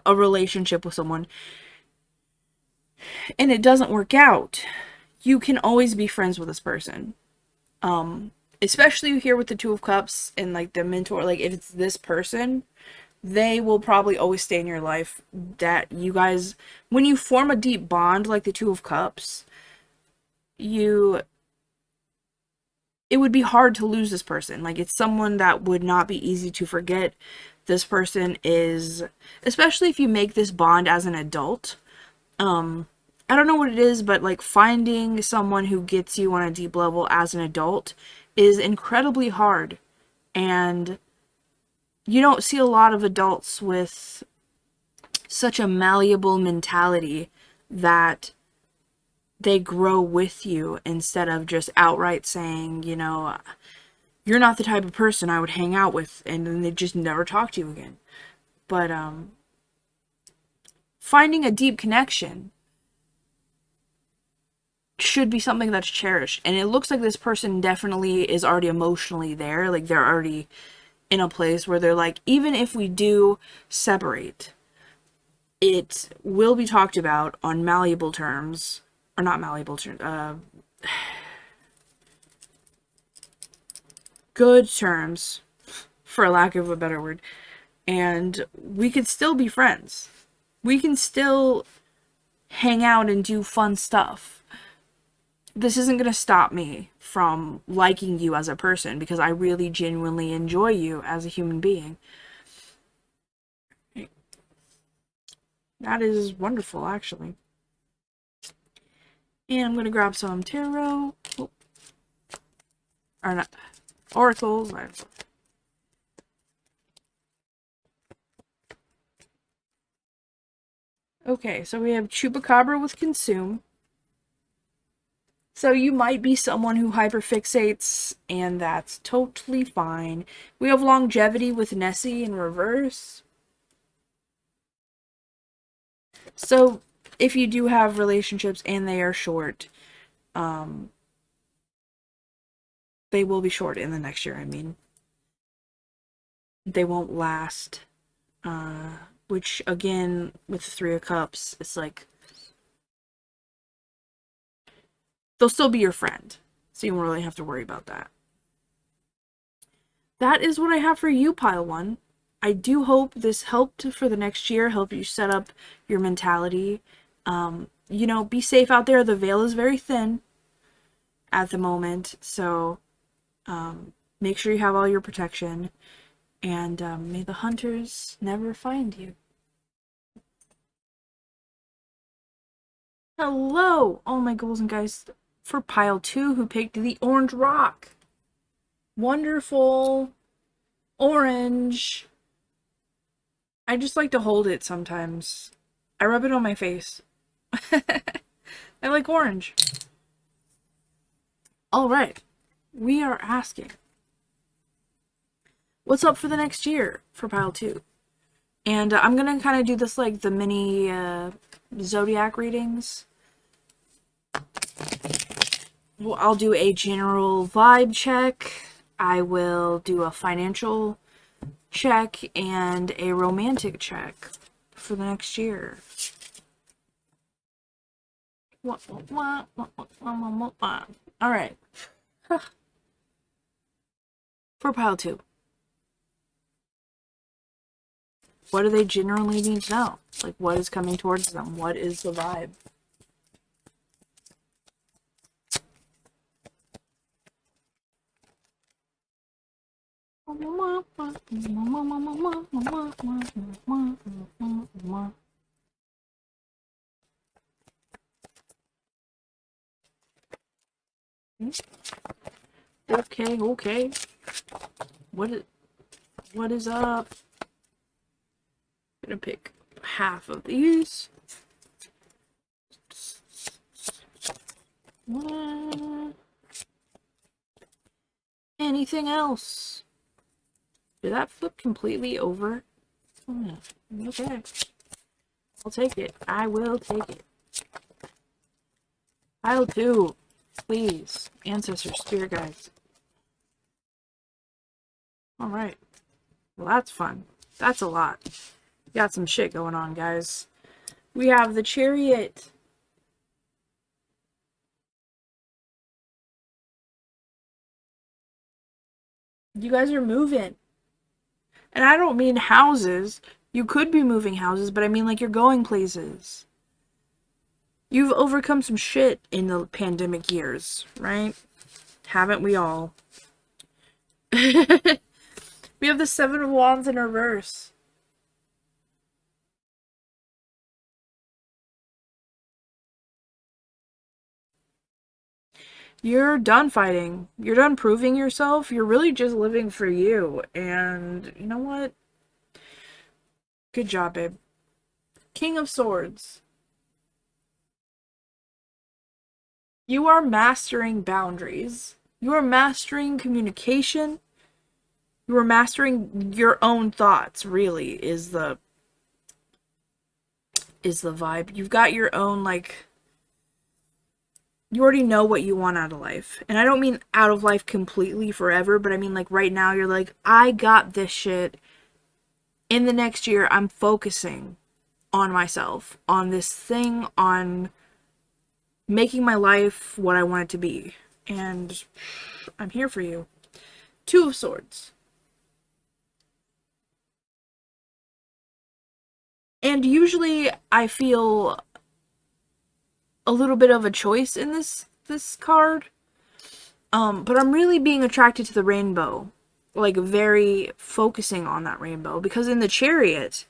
a relationship with someone and it doesn't work out, you can always be friends with this person. Especially here with the Two of Cups and like the mentor, like if it's this person, they will probably always stay in your life. That you guys, when you form a deep bond like the Two of Cups, it would be hard to lose this person. Like, it's someone that would not be easy to forget. This person is, especially if you make this bond as an adult. I don't know what it is, but like finding someone who gets you on a deep level as an adult is incredibly hard. And you don't see a lot of adults with such a malleable mentality that they grow with you instead of just outright saying, you're not the type of person I would hang out with, and then they just never talk to you again. But finding a deep connection should be something that's cherished. And it looks like this person definitely is already emotionally there. Like, they're already in a place where they're like, even if we do separate, it will be talked about on malleable terms. Or not malleable terms. Good terms, for lack of a better word. And we could still be friends. We can still hang out and do fun stuff. This isn't going to stop me from liking you as a person, because I really genuinely enjoy you as a human being. That is wonderful, actually. And I'm going to grab some tarot. Oh. Or not. Oracles. Okay, so we have Chupacabra with Consume. So you might be someone who hyperfixates, and that's totally fine. We have Longevity with Nessie in reverse. So if you do have relationships and they are short, they will be short in the next year, I mean. They won't last. Which, again, with the Three of Cups, it's like, they'll still be your friend. So you won't really have to worry about that. That is what I have for you, Pile 1. I do hope this helped for the next year, help you set up your mentality. Be safe out there. The veil is very thin at the moment, so make sure you have all your protection, and may the hunters never find you. Hello, all my ghouls and guys, for Pile 2 who picked the Orange Rock. Wonderful. Orange. I just like to hold it sometimes. I rub it on my face. I like orange. Alright. We are asking, what's up for the next year for Pile 2? And I'm going to kind of do this like the mini zodiac readings. Well, I'll do a general vibe check. I will do a financial check and a romantic check for the next year. Alright. For pile 2. What do they generally need to know? Like, what is coming towards them? What is the vibe? Okay. What is up? I'm gonna pick half of these. Anything else? Did that flip completely over? Oh, okay. I'll take it. I will take it. Pile 2. Please. Ancestors, spirit guides. Alright. Well, that's fun. That's a lot. Got some shit going on, guys. We have the Chariot. You guys are moving. And I don't mean houses. You could be moving houses, but I mean like you're going places. You've overcome some shit in the pandemic years, right? Haven't we all? We have the 7 of Wands in reverse. You're done fighting. You're done proving yourself. You're really just living for you. And you know what? Good job, babe. King of Swords. You are mastering boundaries. You are mastering communication. You are mastering your own thoughts, really, is the vibe. You've got your own, like, you already know what you want out of life. And I don't mean out of life completely forever, but I mean, like, right now you're like, I got this shit. In the next year, I'm focusing on myself, on this thing, on making my life what I want it to be. And I'm here for you. 2 of Swords. And usually I feel a little bit of a choice in this card. But I'm really being attracted to the rainbow. Like, very focusing on that rainbow. Because in the Chariot,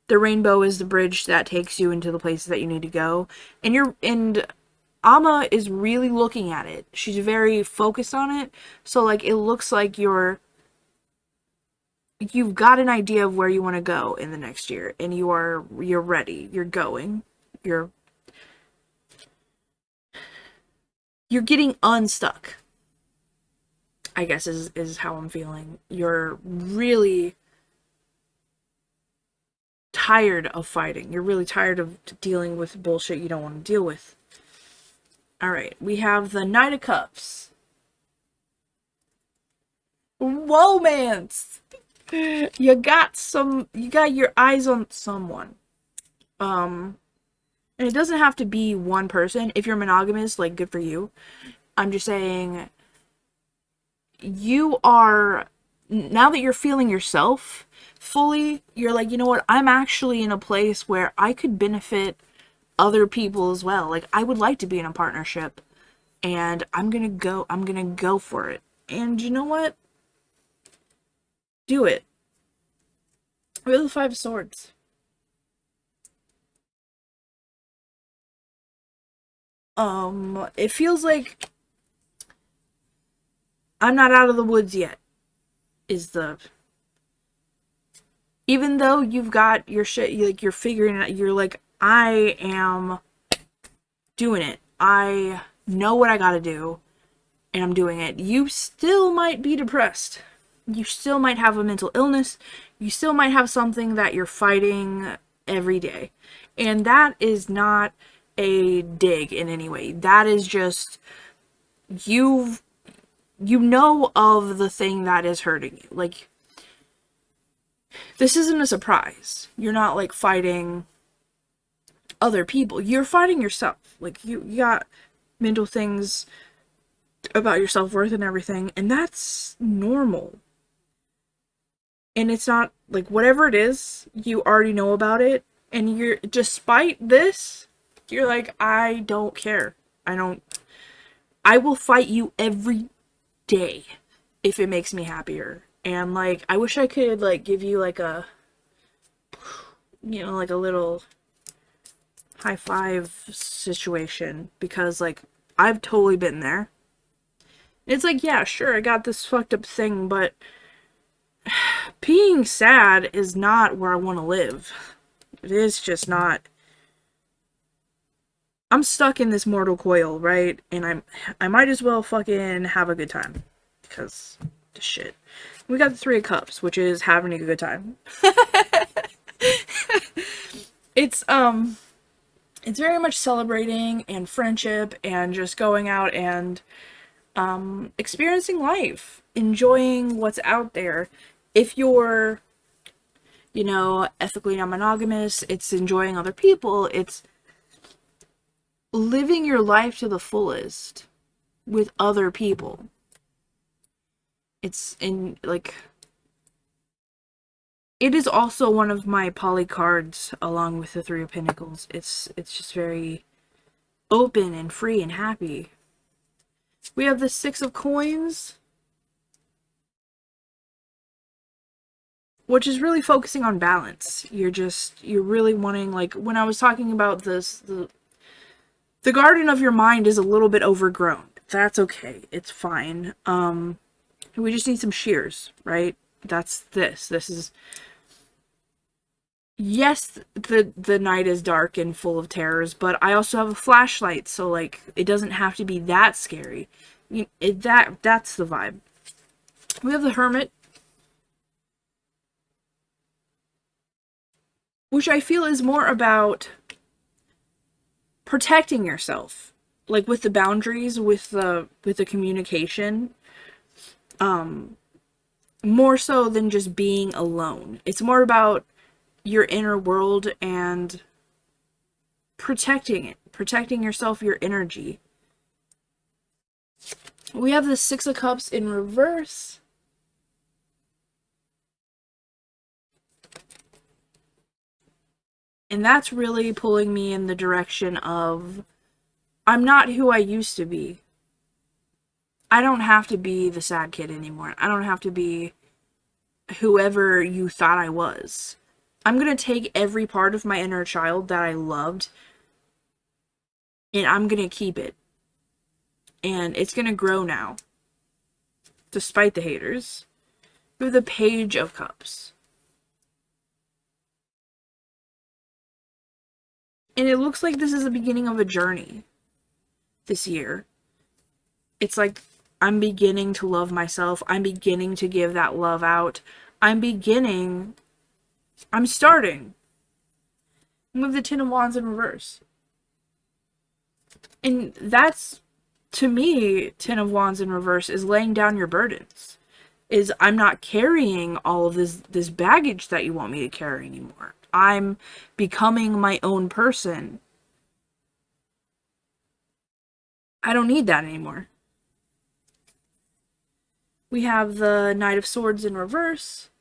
the rainbow is the bridge that takes you into the places that you need to go. And Amma is really looking at it. She's very focused on it. So, like, it looks like you've got an idea of where you want to go in the next year. And you're ready. You're going. You're getting unstuck, I guess is how I'm feeling. You're really tired of fighting. You're really tired of dealing with bullshit you don't want to deal with. Alright, we have the Knight of Cups. Romance! You got your eyes on someone. And it doesn't have to be one person. If you're monogamous, like, good for you. I'm just saying, you are, now that you're feeling yourself fully, you're like, you know what, I'm actually in a place where I could benefit other people as well. Like, I would like to be in a partnership, and I'm gonna go for it. And you know what? Do it. We have the 5 of Swords. It feels like I'm not out of the woods yet, even though you've got your shit, you're figuring it out, you're like, I am doing it. I know what I gotta do, and I'm doing it. You still might be depressed. You still might have a mental illness. You still might have something that you're fighting every day. And that is not a dig in any way. That is just, you know of the thing that is hurting you. Like, this isn't a surprise. You're not like fighting other people. You're fighting yourself. Like you got mental things about your self-worth and everything, and that's normal. And it's not like whatever it is, you already know about it, and you're despite this, you're like, I don't care. I will fight you every day if it makes me happier. And like I wish I could like give you like a like a little high five situation, because like I've totally been there. It's like, yeah, sure, I got this fucked up thing, but being sad is not where I want to live. It is just not. I'm stuck in this mortal coil, right? And I might as well fucking have a good time. Because the shit. We got the Three of Cups, which is having a good time. It's it's very much celebrating and friendship and just going out and experiencing life, enjoying what's out there. If you're, ethically non-monogamous, it's enjoying other people, it's living your life to the fullest with other people. It's in, like, it is also one of my poly cards along with the Three of Pentacles. It's just very open and free and happy. We have the Six of Coins, which is really focusing on balance. You're really wanting, like, when I was talking about this, the garden of your mind is a little bit overgrown. That's okay. It's fine. We just need some shears, right? That's this. This is, yes, the night is dark and full of terrors, but I also have a flashlight, so like it doesn't have to be that scary. That's the vibe. We have the Hermit, which I feel is more about protecting yourself, like with the boundaries, with the communication, more so than just being alone. It's more about your inner world and protecting it, protecting yourself, your energy. We have the Six of Cups in reverse. And that's really pulling me in the direction of, I'm not who I used to be. I don't have to be the sad kid anymore. I don't have to be whoever you thought I was. I'm going to take every part of my inner child that I loved, and I'm going to keep it. And it's going to grow now, despite the haters. We have the Page of Cups. And it looks like this is the beginning of a journey this year. It's like I'm beginning to love myself. I'm beginning to give that love out. I'm starting. Move the Ten of Wands in reverse. And that's, to me, Ten of Wands in reverse is laying down your burdens. Is I'm not carrying all of this baggage that you want me to carry anymore. I'm becoming my own person. I don't need that anymore. We have the Knight of Swords in reverse.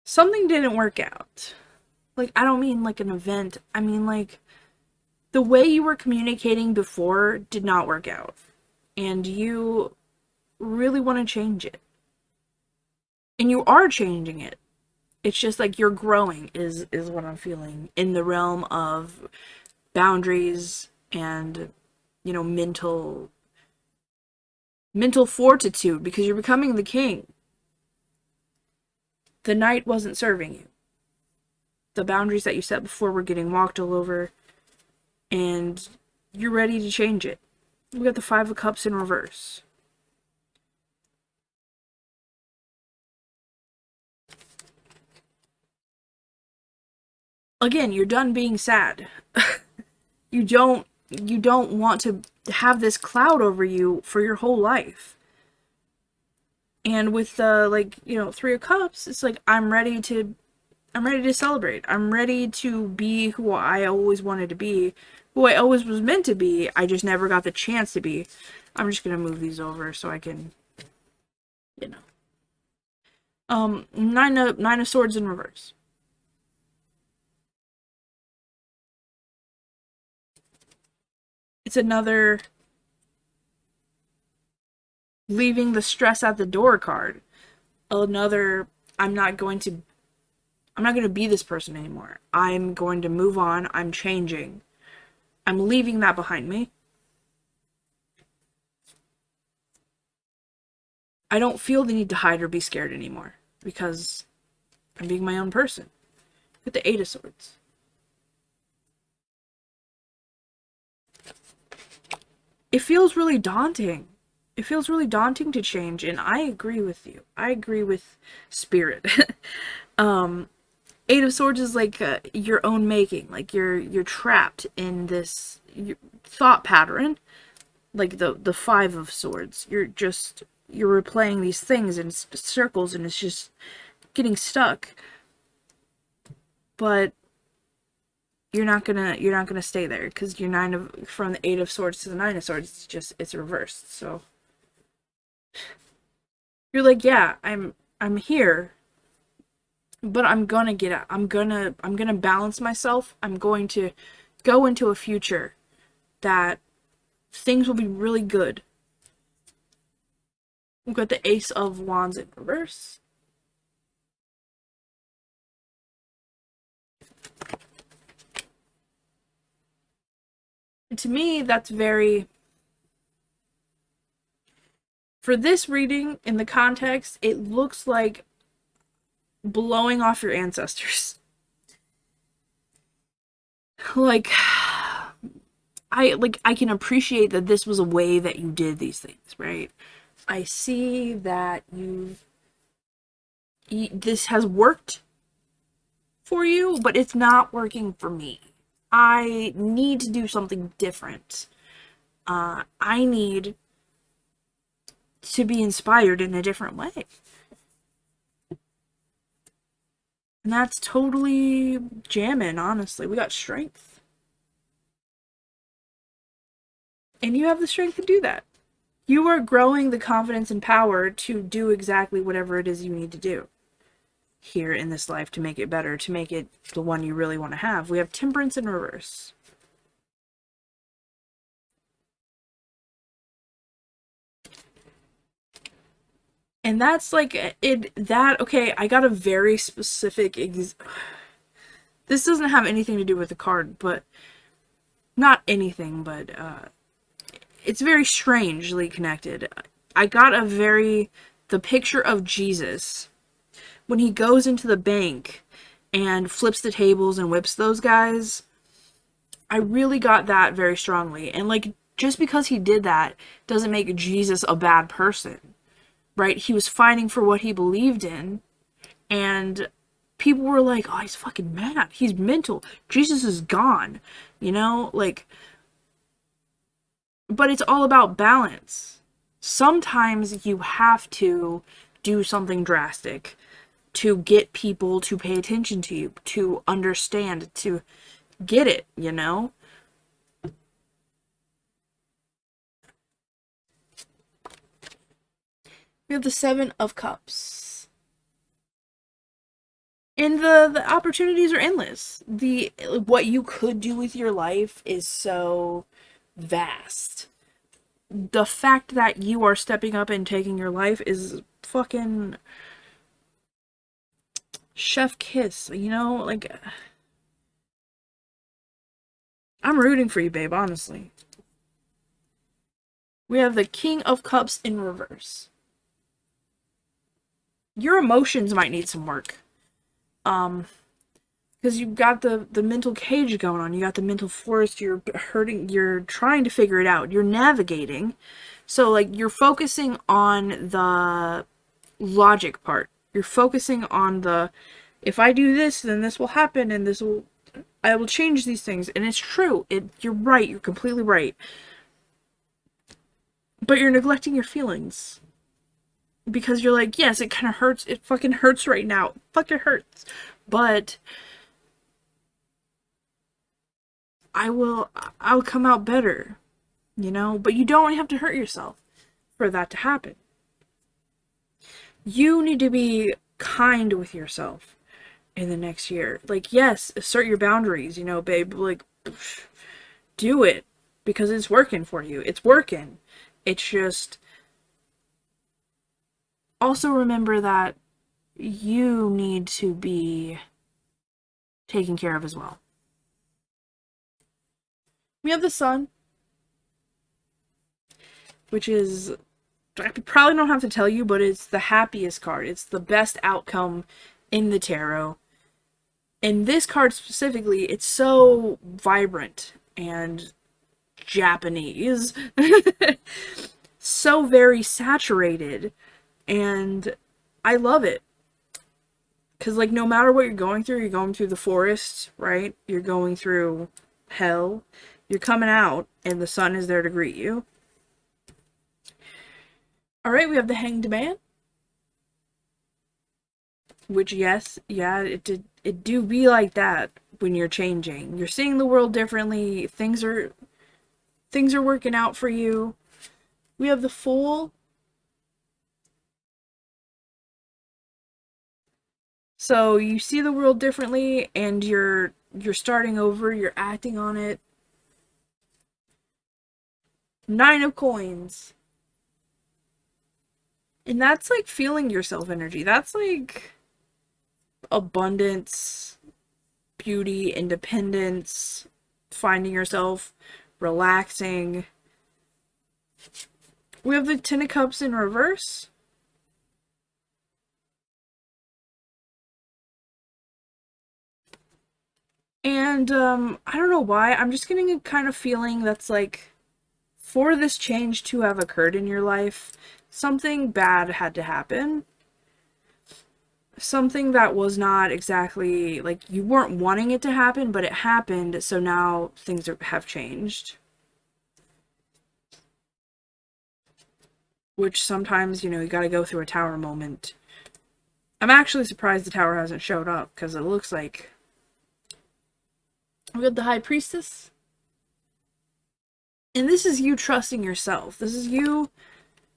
Something didn't work out. Like, I don't mean like an event. I mean like the way you were communicating before did not work out. And you really want to change it. And you are changing it. It's just like you're growing is what I'm feeling in the realm of boundaries and, mental fortitude, because you're becoming the king. The Knight wasn't serving you. The boundaries that you set before were getting walked all over, and you're ready to change it. We got the Five of Cups in reverse. Again, you're done being sad. You don't you don't want to have this cloud over you for your whole life. And with the, like, you know, Three of Cups, it's like, I'm ready to celebrate. I'm ready to be who I always wanted to be, who I always was meant to be. I just never got the chance to be. I'm just gonna move these over so I can, you know. Nine of Swords in reverse. It's another leaving the stress at the door card. Another, I'm not going to be this person anymore. I'm going to move on. I'm changing. I'm leaving that behind me. I don't feel the need to hide or be scared anymore because I'm being my own person. With the Eight of Swords. It feels really daunting. It feels really daunting to change, and I agree with you. I agree with Spirit. Eight of Swords is like your own making. Like you're trapped in this thought pattern. Like the Five of Swords. You're replaying these things in circles, and it's just getting stuck. But you're not gonna stay there because you're from the Eight of Swords to the Nine of Swords. It's reversed. So you're like, yeah, I'm here, but I'm gonna get out. I'm gonna balance myself. I'm going to go into a future that things will be really good. We've got the Ace of Wands in reverse. And to me, that's very... For this reading, in the context, it looks like blowing off your ancestors. Like, I can appreciate that this was a way that you did these things, right? I see that this has worked for you, but it's not working for me. I need to do something different. I need to be inspired in a different way. And that's totally jamming, honestly. We got strength. And you have the strength to do that. You are growing the confidence and power to do exactly whatever it is you need to do here in this life to make it better, to make it the one you really want to have. We have Temperance in reverse. And that's like okay, I got a very specific this doesn't have anything to do with the card, but not anything, but it's very strangely connected. I got the picture of Jesus when he goes into the bank and flips the tables and whips those guys. I really got that very strongly. And like, just because he did that doesn't make Jesus a bad person, right? He was fighting for what he believed in, and people were like, oh, he's fucking mad. He's mental. Jesus is gone, you know? Like, but it's all about balance. Sometimes you have to do something drastic to get people to pay attention to you, to understand, to get it, you know? We have the Seven of Cups. And the opportunities are endless. What you could do with your life is so vast. The fact that you are stepping up and taking your life is fucking chef kiss, you know? Like, I'm rooting for you, babe, honestly. We have the King of Cups in reverse. Your emotions might need some work. Because you've got the mental cage going on. You got the mental forest. You're hurting. You're trying to figure it out. You're navigating. So, like, you're focusing on the logic part. You're focusing on if I do this, then this will happen, and this will I will change these things. And it's true. You're right. You're completely right. But you're neglecting your feelings. Because you're like, yes, it kind of hurts. It fucking hurts right now. It fucking hurts. But I'll come out better. You know? But you don't have to hurt yourself for that to happen. You need to be kind with yourself in the next year. Like, yes, assert your boundaries, you know, babe. Like, do it. Because it's working for you. It's working. It's just... Also remember that you need to be taken care of as well. We have the sun, which is... I probably don't have to tell you, but it's the happiest card. It's the best outcome in the tarot. And this card specifically, it's so vibrant and Japanese. So very saturated. And I love it. Because, like, no matter what you're going through the forest, right? You're going through hell. You're coming out, and the sun is there to greet you. Alright, we have the Hanged Man. Which, yes, yeah, it do be like that when you're changing. You're seeing the world differently. Things are working out for you. We have the Fool. So you see the world differently, and you're starting over. You're acting on it. 9 of Coins. And that's like feeling yourself energy. That's like abundance, beauty, independence, finding yourself, relaxing. We have the 10 of Cups in reverse. And, I don't know why, I'm just getting a kind of feeling that's like, for this change to have occurred in your life, something bad had to happen. Something that was not exactly, like, you weren't wanting it to happen, but it happened, so now things have changed. Which sometimes, you know, you gotta go through a tower moment. I'm actually surprised the tower hasn't showed up, because it looks like... We got the High Priestess. And this is you trusting yourself. This is you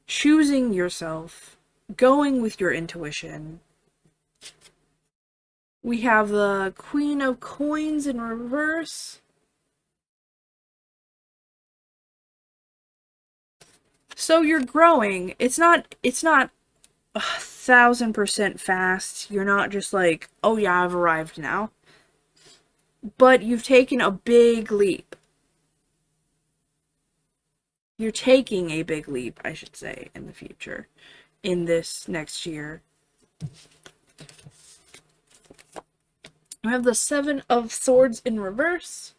choosing yourself, going with your intuition. We have the Queen of Coins in reverse. So you're growing. It's not 1,000% fast. You're not just like, oh yeah, I've arrived now. But you've taken a big leap. You're taking a big leap, I should say, in the future. In this next year. We have the 7 of Swords in reverse.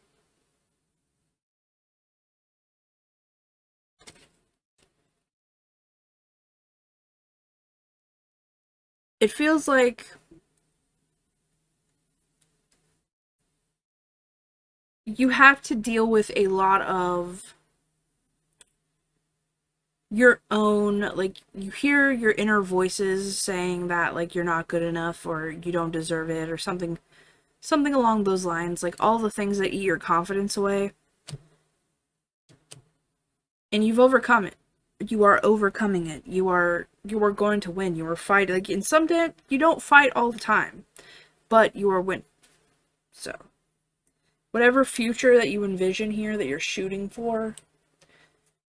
It feels like you have to deal with a lot of your own, like, you hear your inner voices saying that, like, you're not good enough or you don't deserve it or something along those lines, like all the things that eat your confidence away. And you've overcome it. You are overcoming it. You are going to win. You are fighting. Like, in some day, you don't fight all the time, but you are winning. So, whatever future that you envision here that you're shooting for,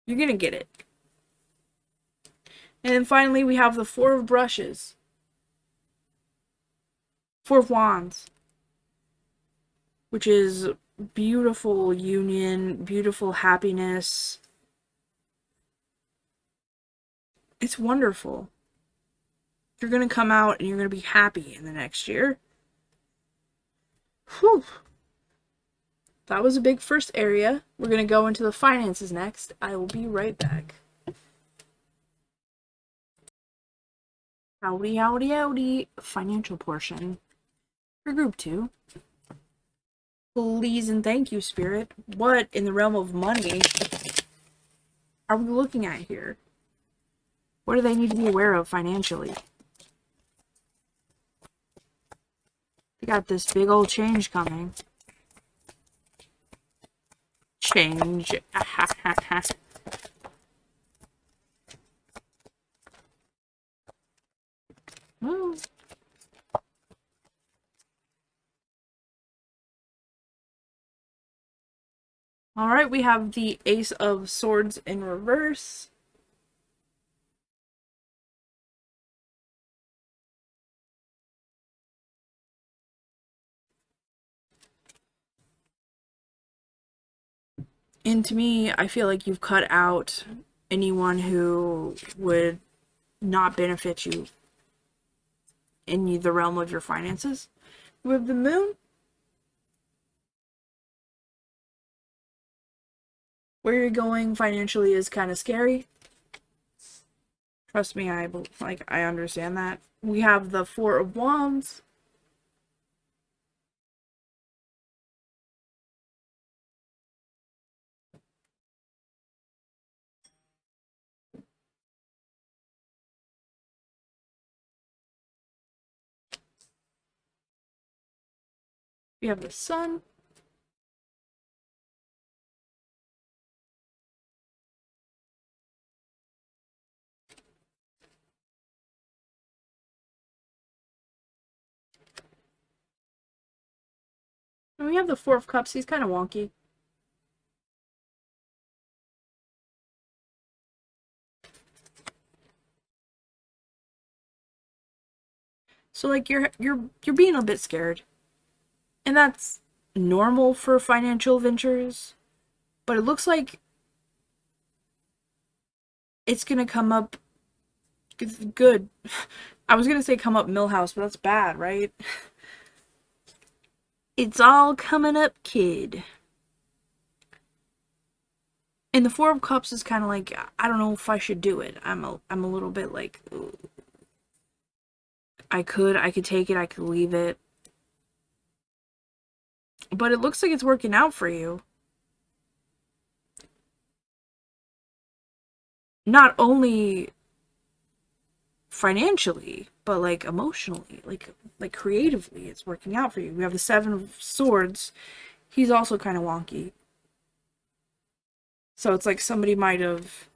you're gonna get it. And then finally, we have the 4 of Brushes. 4 of Wands. Which is beautiful union, beautiful happiness. It's wonderful. You're going to come out and you're going to be happy in the next year. Whew. That was a big first area. We're going to go into the finances next. I will be right back. Howdy, howdy, howdy. Financial portion for group 2. Please and thank you, Spirit. What in the realm of money are we looking at here? What do they need to be aware of financially? We got this big old change coming. Change. Well, alright, we have the Ace of Swords in reverse. And to me, I feel like you've cut out anyone who would not benefit you in the realm of your finances. With the Moon, where you're going financially is kind of scary. Trust me, I understand that. We have the Four of Wands. We have the Sun. And we have the Four of Cups. He's kind of wonky. So like you're being a bit scared. And that's normal for financial ventures, but it looks like it's going to come up good. I was going to say come up Millhouse, but that's bad, right? It's all coming up, kid. And the Four of Cups is kind of like, I don't know if I should do it. I'm a little bit like, ooh. I could take it, I could leave it. But it looks like it's working out for you. Not only financially, but like emotionally, like creatively, it's working out for you. We have the Seven of Swords. He's also kind of wonky. So it's like somebody might have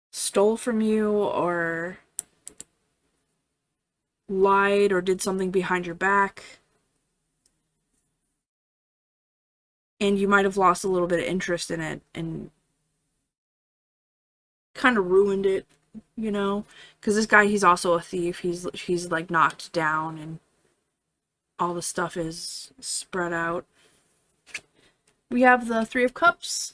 stole from you or lied or did something behind your back. And you might have lost a little bit of interest in it and kind of ruined it, you know? Because this guy, he's also a thief. He's like knocked down and all the stuff is spread out. We have the Three of Cups.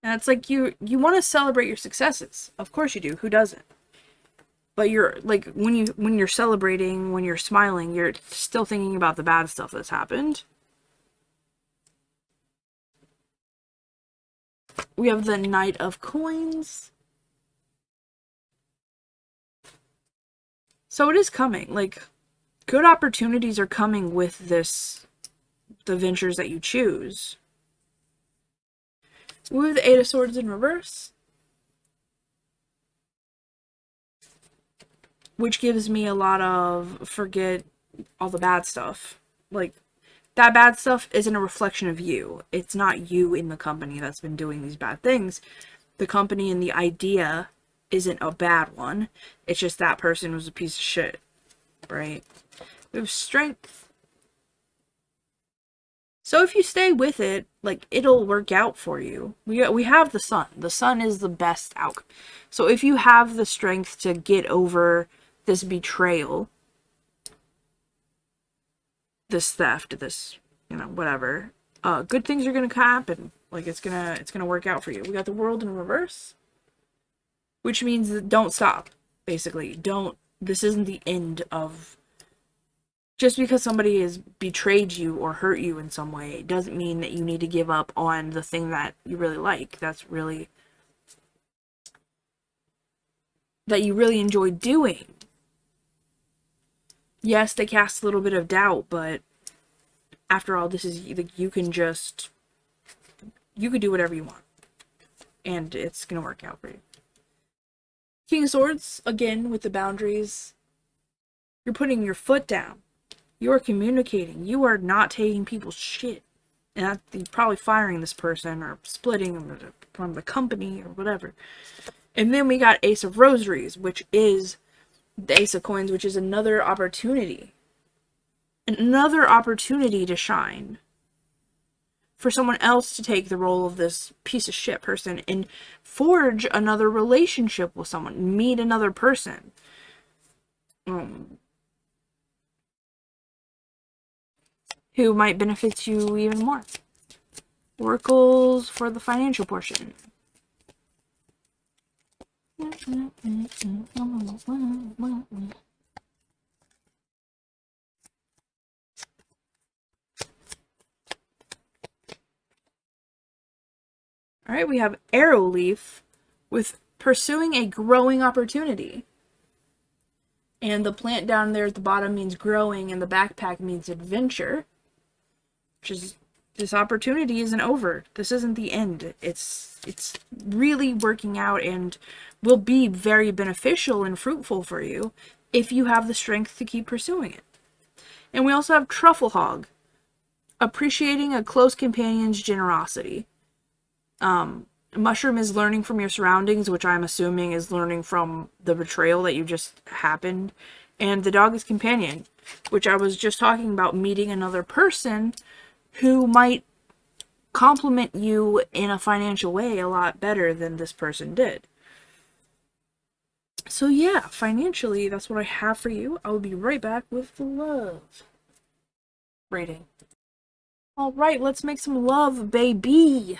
And it's like you want to celebrate your successes. Of course you do. Who doesn't? But you're like when you're celebrating, when you're smiling, you're still thinking about the bad stuff that's happened. We have the Knight of Coins. So it is coming. Like, good opportunities are coming with the ventures that you choose. We have the Eight of Swords in reverse, which gives me a lot of forget all the bad stuff. Like, that bad stuff isn't a reflection of you. It's not you in the company that's been doing these bad things. The company and the idea isn't a bad one. It's just that person was a piece of shit, right? We have Strength. So if you stay with it, like, it'll work out for you. We have the Sun. The Sun is the best outcome. So if you have the strength to get over this betrayal, this theft, this, whatever, good things are gonna happen. Like, it's gonna work out for you. We got the World in reverse, which means that don't stop. Basically, this isn't the end of. Just because somebody has betrayed you or hurt you in some way, it doesn't mean that you need to give up on the thing that you really like. That's really that you really enjoy doing. Yes, they cast a little bit of doubt, but after all, this is like you could do whatever you want, and it's gonna work out for you. King of Swords, again with the boundaries. You're putting your foot down. You are communicating. You are not taking people's shit. And you're probably firing this person or splitting them from the company or whatever. And then we got Ace of Rosaries, which is the Ace of Coins, which is another opportunity. Another opportunity to shine. For someone else to take the role of this piece of shit person and forge another relationship with someone. Meet another person. Who might benefit you even more. Oracles for the financial portion. Alright, we have Arrow Leaf with pursuing a growing opportunity. And the plant down there at the bottom means growing, and the backpack means adventure. Which is, this opportunity isn't over. This isn't the end. It's really working out and will be very beneficial and fruitful for you if you have the strength to keep pursuing it. And we also have Truffle Hog. Appreciating a close companion's generosity. Mushroom is learning from your surroundings, which I'm assuming is learning from the betrayal that you just happened. And the dog is companion, which I was just talking about, meeting another person who might compliment you in a financial way a lot better than this person did. So yeah, financially, that's what I have for you. I will be right back with the love rating. Alright, let's make some love, baby!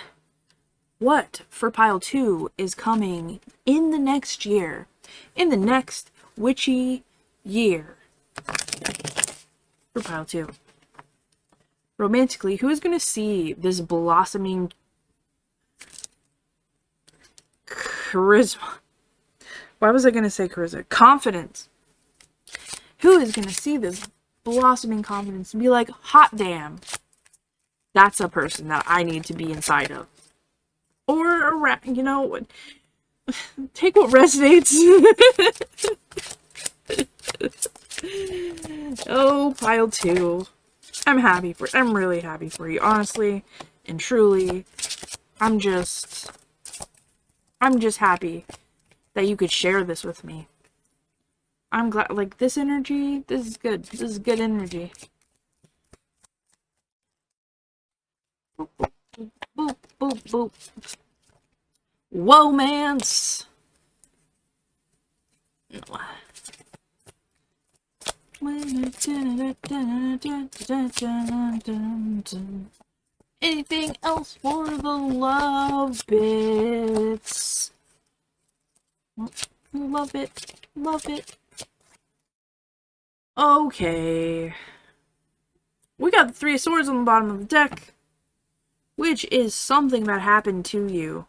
What for pile 2 is coming in the next year? In the next witchy year. For pile 2. Romantically, who is going to see this blossoming charisma? Why was I going to say charisma? Confidence. Who is going to see this blossoming confidence and be like, hot damn, that's a person that I need to be inside of? Or around, you know, take what resonates. Oh, pile 2. I'm really happy for you, honestly and truly. I'm just happy that you could share this with me. I'm glad, like, this energy, this is good. This is good energy. Boop, boop, boop, boop, boop. Womance. Anything else for the love bits? Love it. Love it. Okay. We got the 3 of Swords on the bottom of the deck, which is something that happened to you.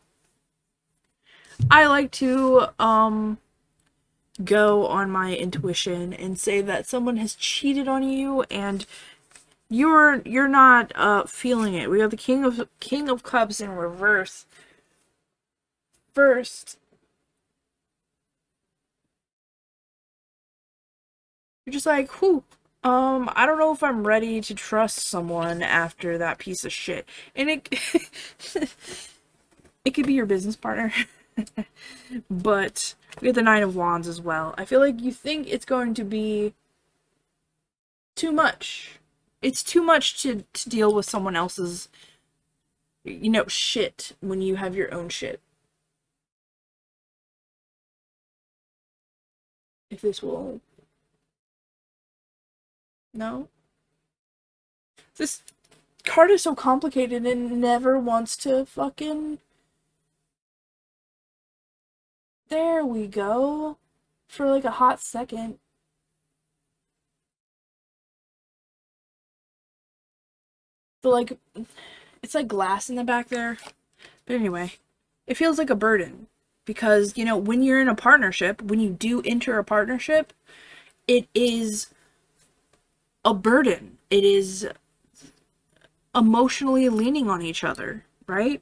I like to, go on my intuition and say that someone has cheated on you and you're not feeling it. We have the King of Cups in reverse. First, you're just like, whew, I don't know if I'm ready to trust someone after that piece of shit. And it it could be your business partner. But we have the Nine of Wands as well. I feel like you think it's going to be too much. It's too much to deal with someone else's, you know, shit when you have your own shit. If this will... No? This card is so complicated and never wants to fucking... There we go. For like a hot second. The like, it's like glass in the back there. But anyway, it feels like a burden. Because, you know, when you're in a partnership, when you do enter a partnership, it is a burden. It is emotionally leaning on each other, right?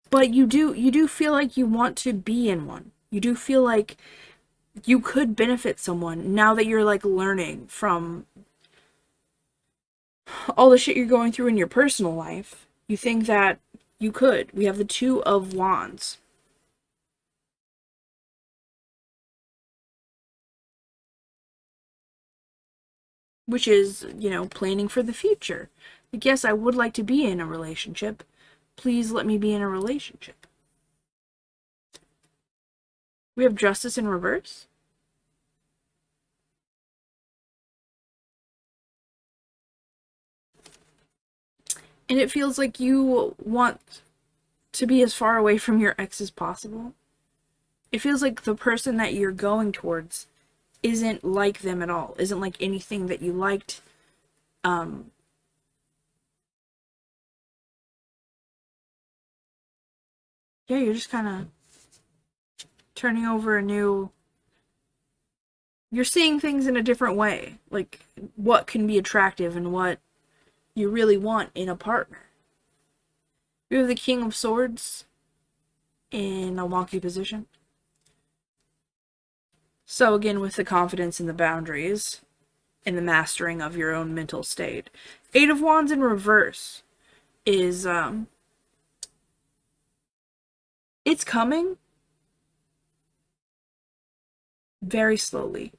But you do feel like you want to be in one. You do feel like you could benefit someone now that you're like learning from all the shit you're going through in your personal life. You think that you could. We have the Two of Wands. Which is, you know, planning for the future. Like, yes, I would like to be in a relationship. Please let me be in a relationship. We have Justice in reverse. And it feels like you want to be as far away from your ex as possible. It feels like the person that you're going towards isn't like them at all. Isn't like anything that you liked. Yeah, you're just kind of turning over a new... You're seeing things in a different way. Like, what can be attractive and what you really want in a partner. We have the King of Swords in a wonky position. So again, with the confidence and the boundaries and the mastering of your own mental state. Eight of Wands in reverse is, it's coming very slowly.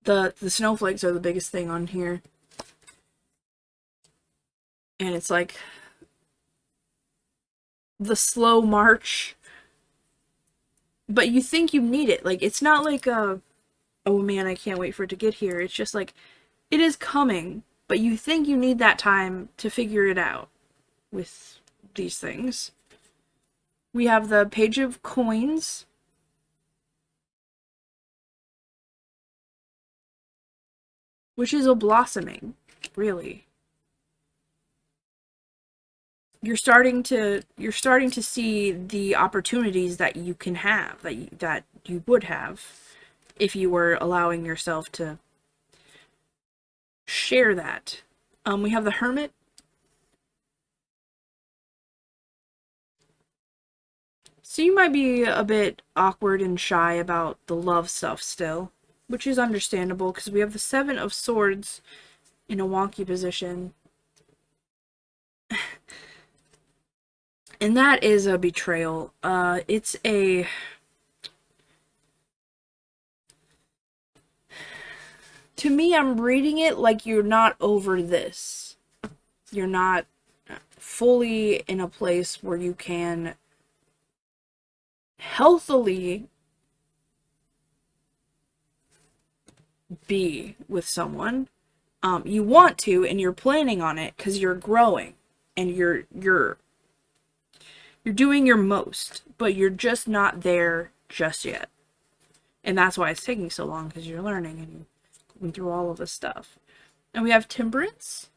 The snowflakes are the biggest thing on here. And it's like the slow march. But you think you need it. Like, it's not like a, oh man, I can't wait for it to get here. It's just like, it is coming, but you think you need that time to figure it out with these things. We have the Page of Coins. Which is a blossoming, really. You're starting to see the opportunities that you can have, that you would have if you were allowing yourself to share that. We have the Hermit. So you might be a bit awkward and shy about the love stuff still, which is understandable because we have the Seven of Swords in a wonky position. And that is a betrayal. It's a... To me, I'm reading it like you're not over this. You're not fully in a place where you can healthily be with someone. You want to, and you're planning on it because you're growing and you're doing your most, but you're just not there just yet. And that's why it's taking so long, because you're learning and you're going through all of this stuff. And we have Temperance,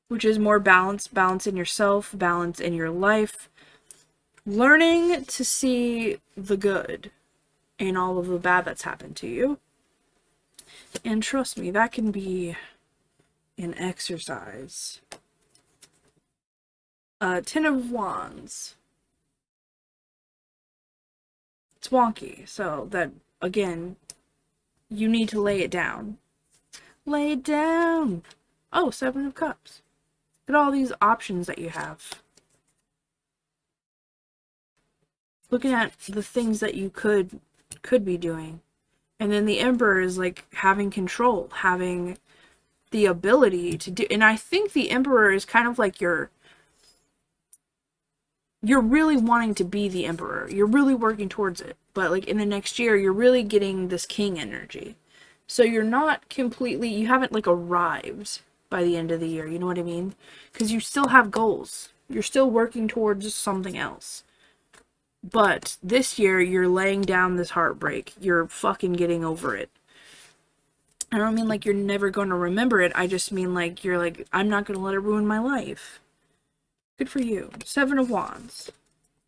which is more balance in yourself, balance in your life. Learning to see the good in all of the bad that's happened to you. And trust me, that can be an exercise. Ten of Wands. It's wonky, so that, again, you need to lay it down. Lay it down! Oh, Seven of Cups. Look at all these options that you have. Looking at the things that you could be doing. And then the Emperor is like having control, having the ability to do, and I think the Emperor is kind of like you're really wanting to be the Emperor. You're really working towards it. But like in the next year, you're really getting this king energy. So you're not completely, you haven't like arrived by the end of the year. You know what I mean? Because you still have goals. You're still working towards something else. But this year, you're laying down this heartbreak. You're fucking getting over it. I don't mean like you're never going to remember it. I just mean like you're like, I'm not going to let it ruin my life. Good for you. 7 of Wands.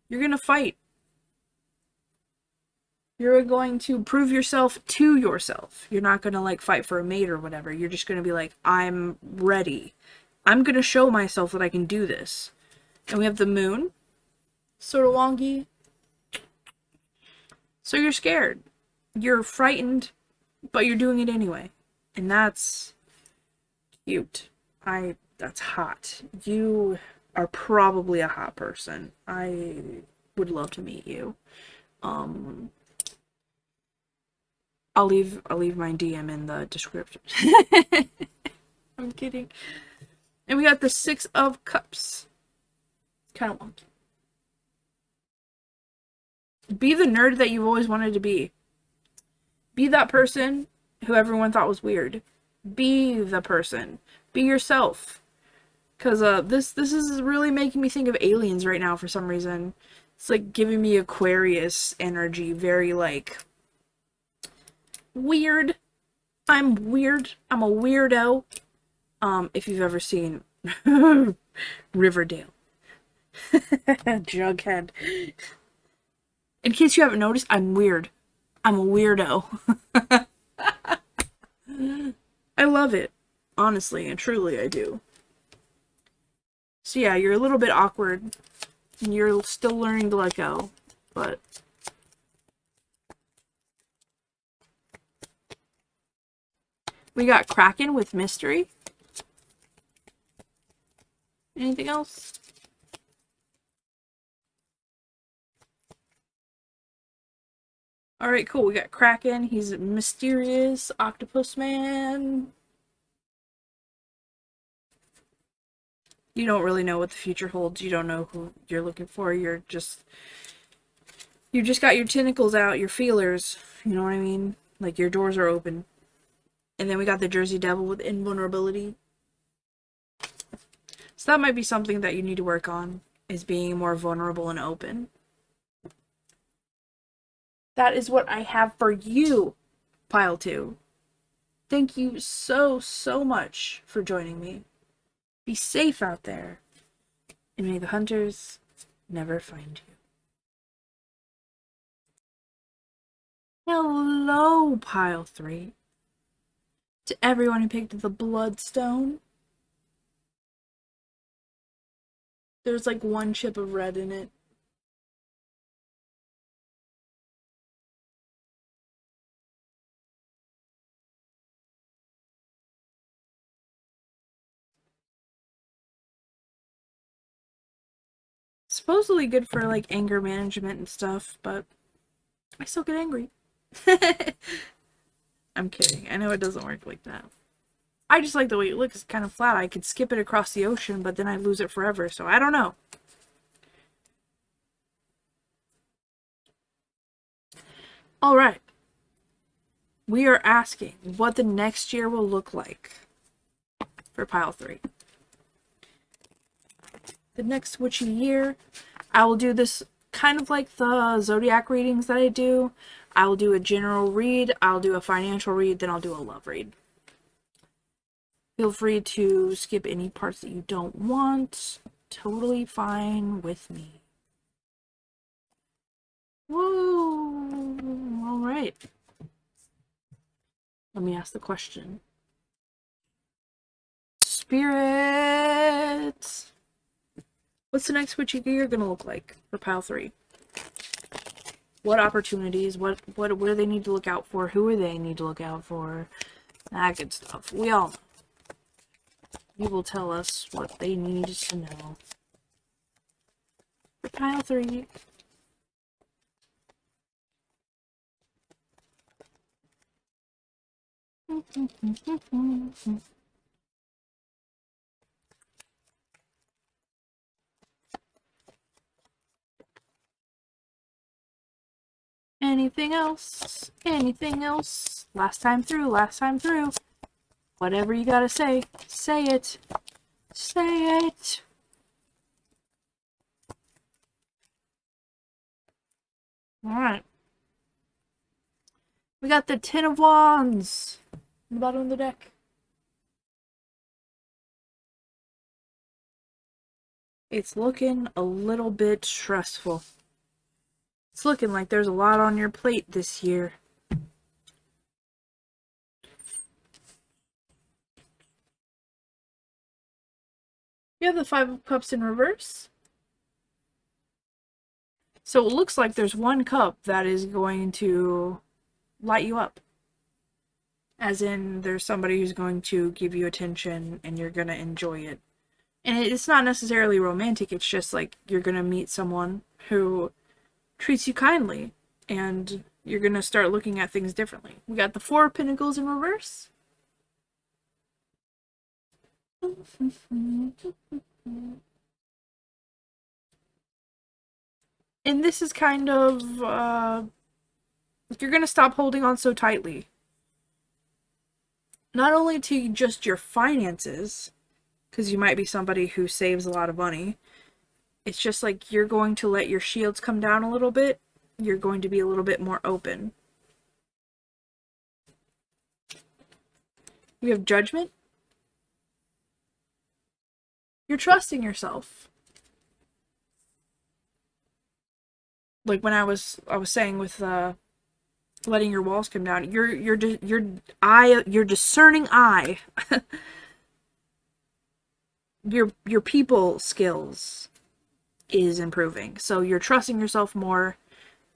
You're gonna fight. You're going to prove yourself to yourself. You're not gonna, like, fight for a mate or whatever. You're just gonna be like, I'm ready. I'm gonna show myself that I can do this. And we have the moon. Sort of wonky. So you're scared. You're frightened, but you're doing it anyway. And that's cute. That's hot. You are probably a hot person. I would love to meet you. I'll leave my DM in the description. I'm kidding. And we got the 6 of Cups. Kind of wonky. Be the nerd that you've always wanted to be. Be that person who everyone thought was weird. Be the person. Be yourself. Because this is really making me think of aliens right now for some reason. It's like giving me Aquarius energy. Very, like, weird. I'm weird. I'm a weirdo. If you've ever seen Riverdale. Jughead. In case you haven't noticed, I'm weird. I'm a weirdo. I love it. Honestly and truly, I do. So yeah, you're a little bit awkward. And you're still learning to let go. But we got Kraken with mystery. Anything else? Alright, cool. We got Kraken. He's a mysterious octopus man. You don't really know what the future holds. You don't know who you're looking for. You just got your tentacles out, your feelers. You know what I mean? Like, your doors are open. And then we got the Jersey Devil with invulnerability. So that might be something that you need to work on, is being more vulnerable and open. That is what I have for you, Pile 2. Thank you so, so much for joining me. Be safe out there, and may the hunters never find you. Hello, Pile 3. To everyone who picked the Bloodstone. There's like one chip of red in it. Supposedly good for, like, anger management and stuff, but I still get angry. I'm kidding. I know it doesn't work like that. I just like the way it looks. It's kind of flat. I could skip it across the ocean, but then I'd lose it forever, so I don't know. Alright. We are asking what the next year will look like for Pile 3. The next witchy year, I will do this kind of like the zodiac readings that I do. I will do a general read, I'll do a financial read, then I'll do a love read. Feel free to skip any parts that you don't want. Totally fine with me. Woo! Alright. Let me ask the question. Spirits! What's the next witchy year gonna look like for Pile 3? What opportunities? What do they need to look out for? Who do they need to look out for? That good stuff. We all know. You will tell us what they need to know. For Pile 3. Anything else? Anything else? Last time through, last time through. Whatever you gotta say it. Say it. Alright. We got the Ten of Wands on the bottom of the deck. It's looking a little bit stressful. It's looking like there's a lot on your plate this year. You have the Five of Cups in reverse. So it looks like there's one cup that is going to light you up. As in, there's somebody who's going to give you attention and you're going to enjoy it. And it's not necessarily romantic, it's just like you're going to meet someone who treats you kindly and you're going to start looking at things differently. We got the Four of Pentacles in reverse. And this is kind of, you're going to stop holding on so tightly. Not only to just your finances, because you might be somebody who saves a lot of money, it's just like you're going to let your shields come down a little bit. You're going to be a little bit more open. You have Judgment. You're trusting yourself. Like when I was saying with letting your walls come down, your discerning eye, your people skills is improving. So you're trusting yourself more,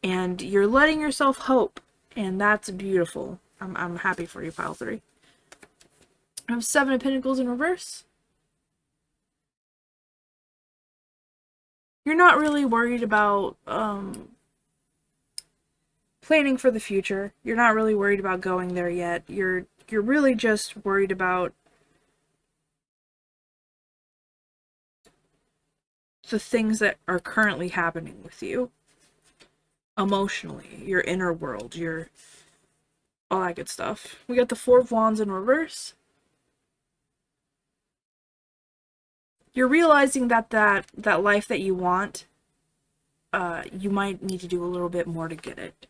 and you're letting yourself hope, and that's beautiful. I'm happy for you, pile 3. I have 7 of Pentacles in reverse. You're not really worried about planning for the future. You're not really worried about going there yet. You're really just worried about the things that are currently happening with you. Emotionally, your inner world, all that good stuff. We got the Four of Wands in reverse. You're realizing that life that you want, you might need to do a little bit more to get it.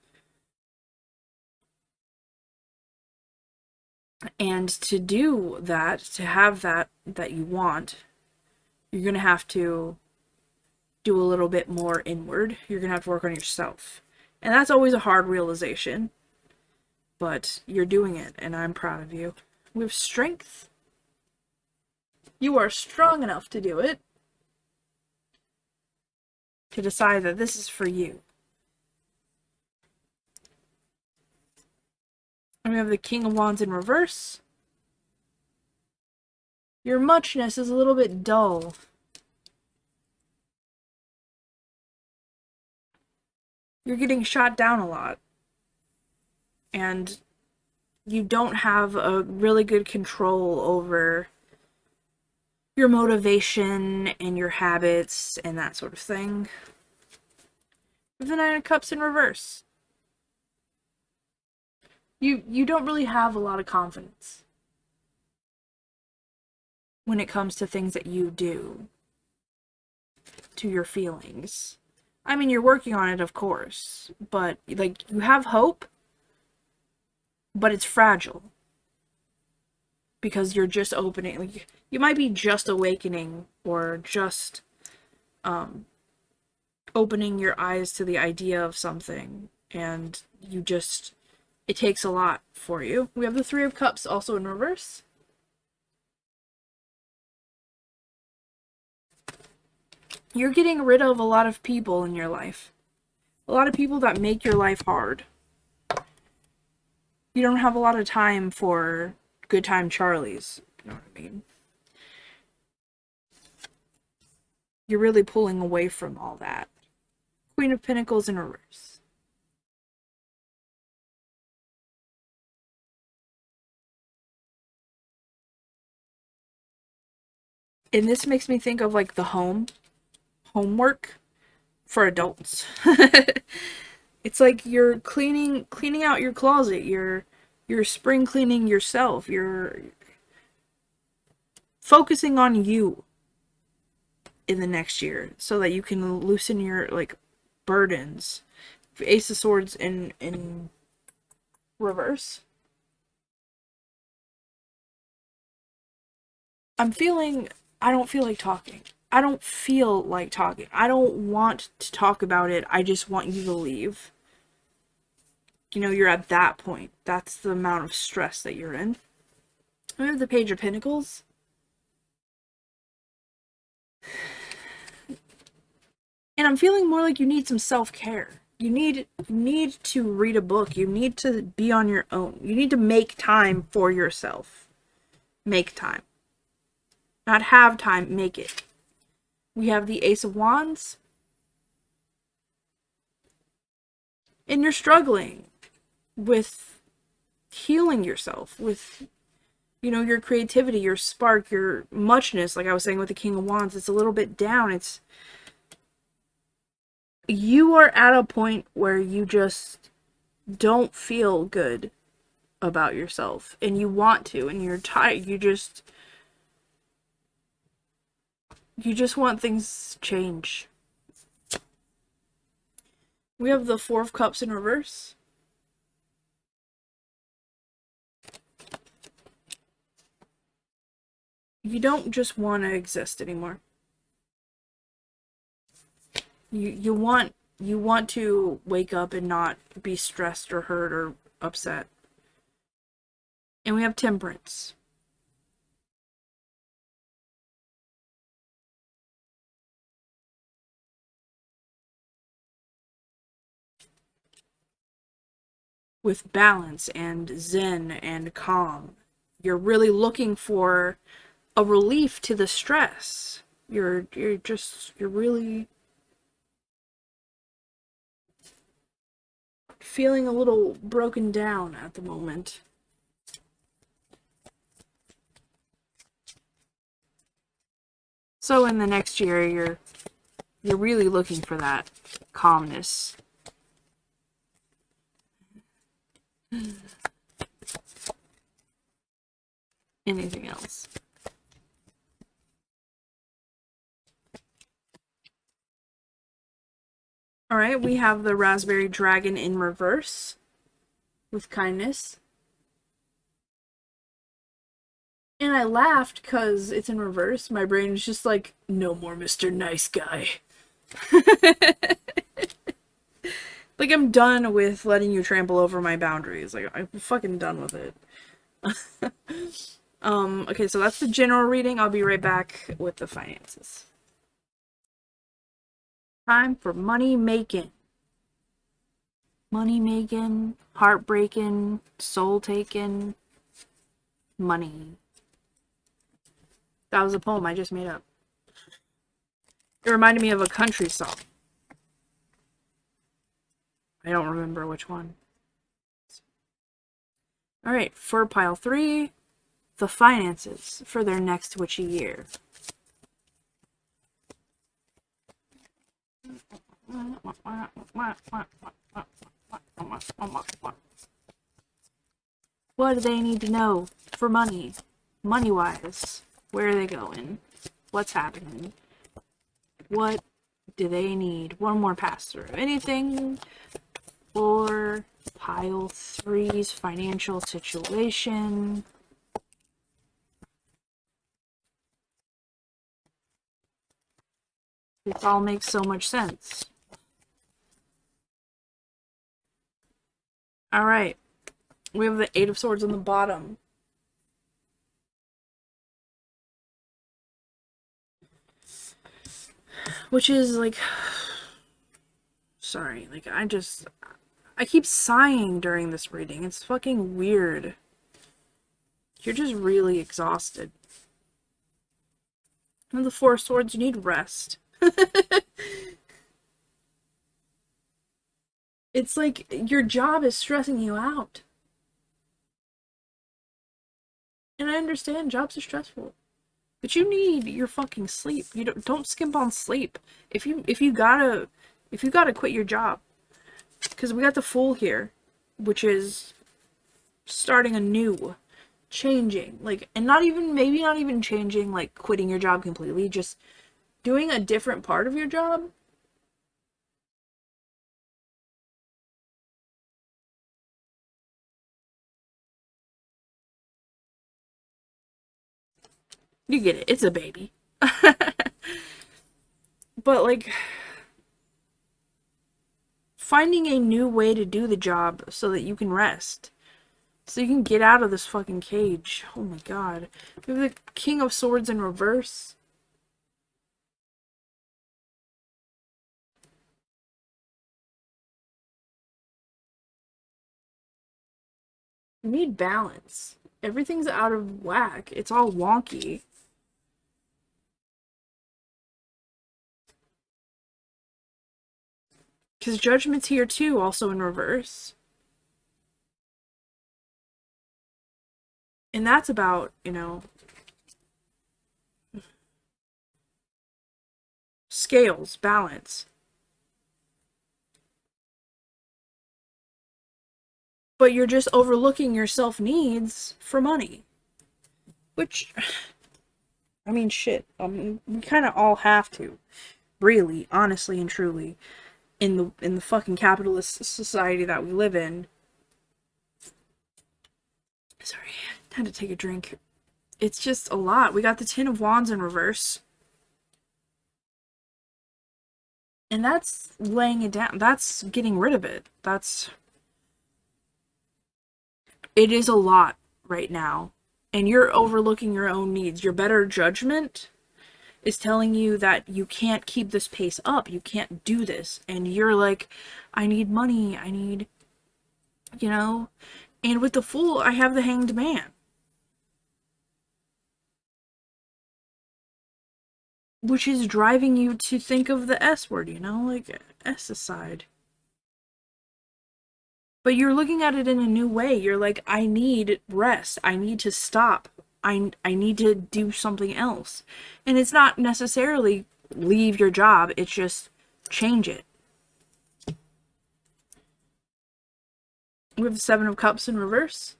And to do that, to have that you want, you're going to have to do a little bit more inward. You're going to have to work on yourself. And that's always a hard realization. But you're doing it, and I'm proud of you. We have Strength. You are strong enough to do it. To decide that this is for you. And we have the King of Wands in reverse. Your muchness is a little bit dull. You're getting shot down a lot. And you don't have a really good control over your motivation and your habits and that sort of thing. The Nine of Cups in reverse. You don't really have a lot of confidence when it comes to things that you do, to your feelings. I mean, you're working on it, of course, but like you have hope, but it's fragile. Because you're just opening, like, you might be just awakening or just opening your eyes to the idea of something, and it takes a lot for you. We have the Three of Cups also in reverse. You're getting rid of a lot of people in your life. A lot of people that make your life hard. You don't have a lot of time for good time Charlies. You know what I mean? You're really pulling away from all that. Queen of Pentacles in reverse. And this makes me think of like the homework for adults. It's like you're cleaning out your closet. You're spring cleaning yourself. You're focusing on you in the next year so that you can loosen your like burdens. Ace of Swords in reverse. I don't feel like talking. I don't feel like talking. I don't want to talk about it. I just want you to leave. You know, you're at that point. That's the amount of stress that you're in. We have the Page of Pentacles. And I'm feeling more like you need some self-care. You need to read a book. You need to be on your own. You need to make time for yourself. Make time. Not have time, make it. We have the Ace of Wands. And you're struggling with healing yourself, with, you know, your creativity, your spark, your muchness. Like I was saying with the King of Wands, it's a little bit down. You are at a point where you just don't feel good about yourself, and you want to, and you're tired. You just want things to change. We have the Four of Cups in reverse. You don't just want to exist anymore. You want to wake up and not be stressed or hurt or upset. And we have Temperance. With balance and zen and calm. You're really looking for a relief to the stress. You're really feeling a little broken down at the moment. So in the next year, you're really looking for that calmness. Anything else? Alright, we have the Raspberry Dragon in reverse with kindness. And I laughed because it's in reverse. My brain was just like, no more Mr. Nice Guy. Like, I'm done with letting you trample over my boundaries. Like, I'm fucking done with it. Okay, so that's the general reading. I'll be right back with the finances. Time for money making. Money making, heartbreaking, soul taking, money. That was a poem I just made up. It reminded me of a country song. I don't remember which one. Alright, for pile 3, the finances for their next witchy year. What do they need to know for money? Money-wise. Where are they going? What's happening? What do they need? One more pass-through. Anything for pile 3's financial situation? This all makes so much sense. Alright. We have the Eight of Swords on the bottom. Which is like... Sorry, like I keep sighing during this reading. It's fucking weird. You're just really exhausted. And the Four of Swords, you need rest. It's like your job is stressing you out. And I understand jobs are stressful. But you need your fucking sleep. You don't skimp on sleep. If you gotta quit your job. Because we got the Fool here, which is starting anew, changing, like, and maybe not even changing, like quitting your job completely, just doing a different part of your job. You get it. It's a baby. But, like, finding a new way to do the job so that you can rest. So you can get out of this fucking cage. Oh my god. We have the King of Swords in reverse. You need balance. Everything's out of whack. It's all wonky. Because Judgment's here too, also in reverse. And that's about, scales, balance. But you're just overlooking your self needs for money. Which, I mean, shit. We kind of all have to. Really, honestly and truly. In the fucking capitalist society that we live in. Sorry, I had to take a drink. It's just a lot. We got the Ten of Wands in reverse. And that's laying it down. That's getting rid of it. It is a lot right now. And you're overlooking your own needs. Your better judgment is telling you that you can't keep this pace up. You can't do this. And you're like, I need money. I need, you know. And with the Fool, I have the Hanged Man. Which is driving you to think of the S word, like S aside. But you're looking at it in a new way. You're like, I need rest. I need to stop. I need to do something else. And it's not necessarily leave your job, it's just change it. We have the Seven of Cups in reverse.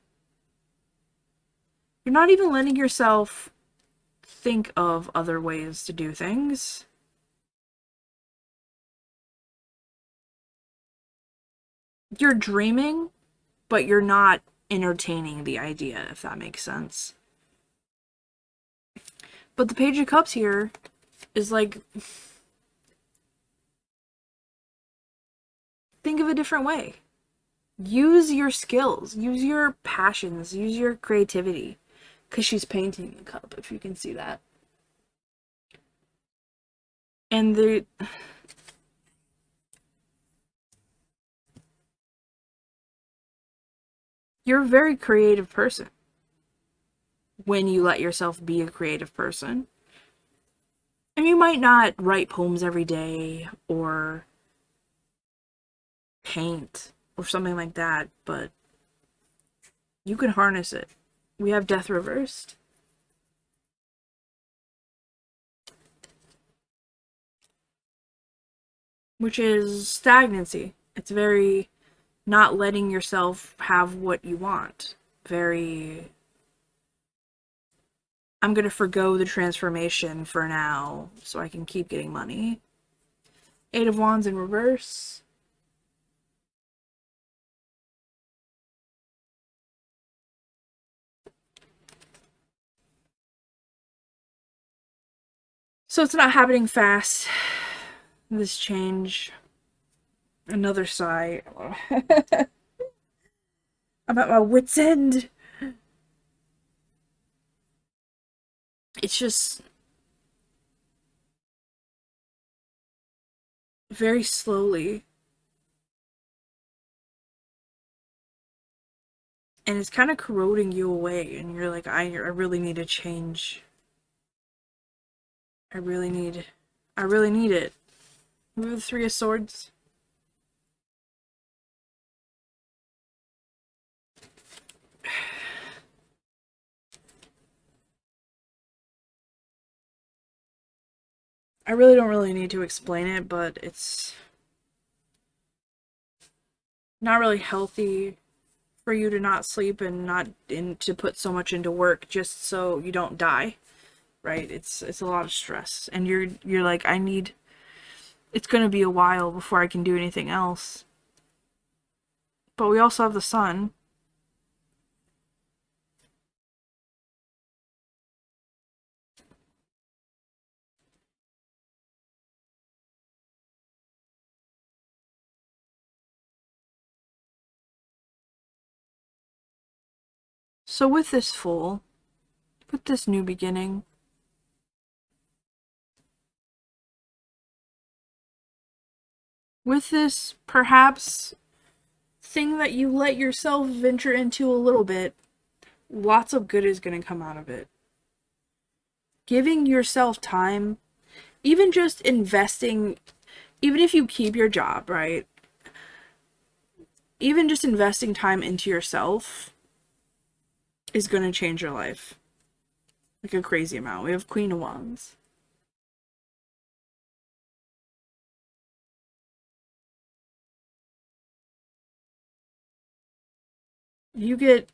You're not even letting yourself think of other ways to do things. You're dreaming, but you're not entertaining the idea, if that makes sense. But the Page of Cups here is like, think of a different way. Use your skills, use your passions, use your creativity. Because she's painting the cup, if you can see that. And you're a very creative person when you let yourself be a creative person. And you might not write poems every day or paint or something like that, but you can harness it. We have Death reversed. Which is stagnancy. It's very not letting yourself have what you want. Very, I'm gonna forgo the transformation for now so I can keep getting money. Eight of Wands in reverse. So it's not happening fast. This change. Another sigh. I'm at my wit's end. It's just very slowly. And it's kind of corroding you away. And you're like, I really need a change. I really need it. We have the Three of Swords. I really don't really need to explain it, but it's not really healthy for you to not sleep and not to put so much into work just so you don't die. Right? It's a lot of stress. And you're like, it's going to be a while before I can do anything else. But we also have the Sun. So with this Fool, with this new beginning, with this perhaps thing that you let yourself venture into a little bit, lots of good is going to come out of it. Giving yourself time, even just investing, even if you keep your job, right? Even just investing time into yourself is going to change your life. Like a crazy amount. We have Queen of Wands. You get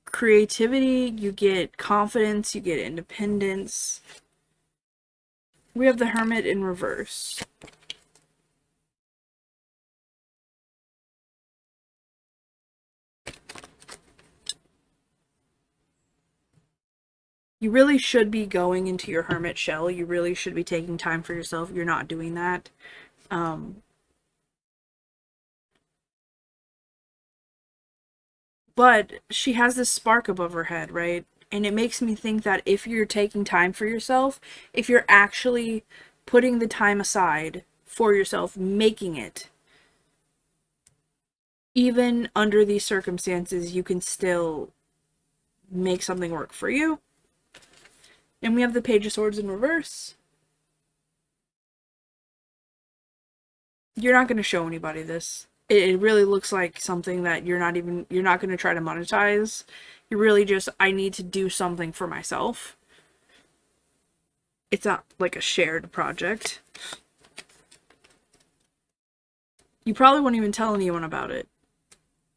creativity, you get confidence, you get independence. We have the Hermit in reverse. You really should be going into your hermit shell. You really should be taking time for yourself. You're not doing that. But she has this spark above her head, right? And it makes me think that if you're taking time for yourself, if you're actually putting the time aside for yourself, making it, even under these circumstances, you can still make something work for you. And we have the Page of Swords in reverse. You're not going to show anybody this. It really looks like something that you're not going to try to monetize. You're really just, I need to do something for myself. It's not like a shared project. You probably won't even tell anyone about it.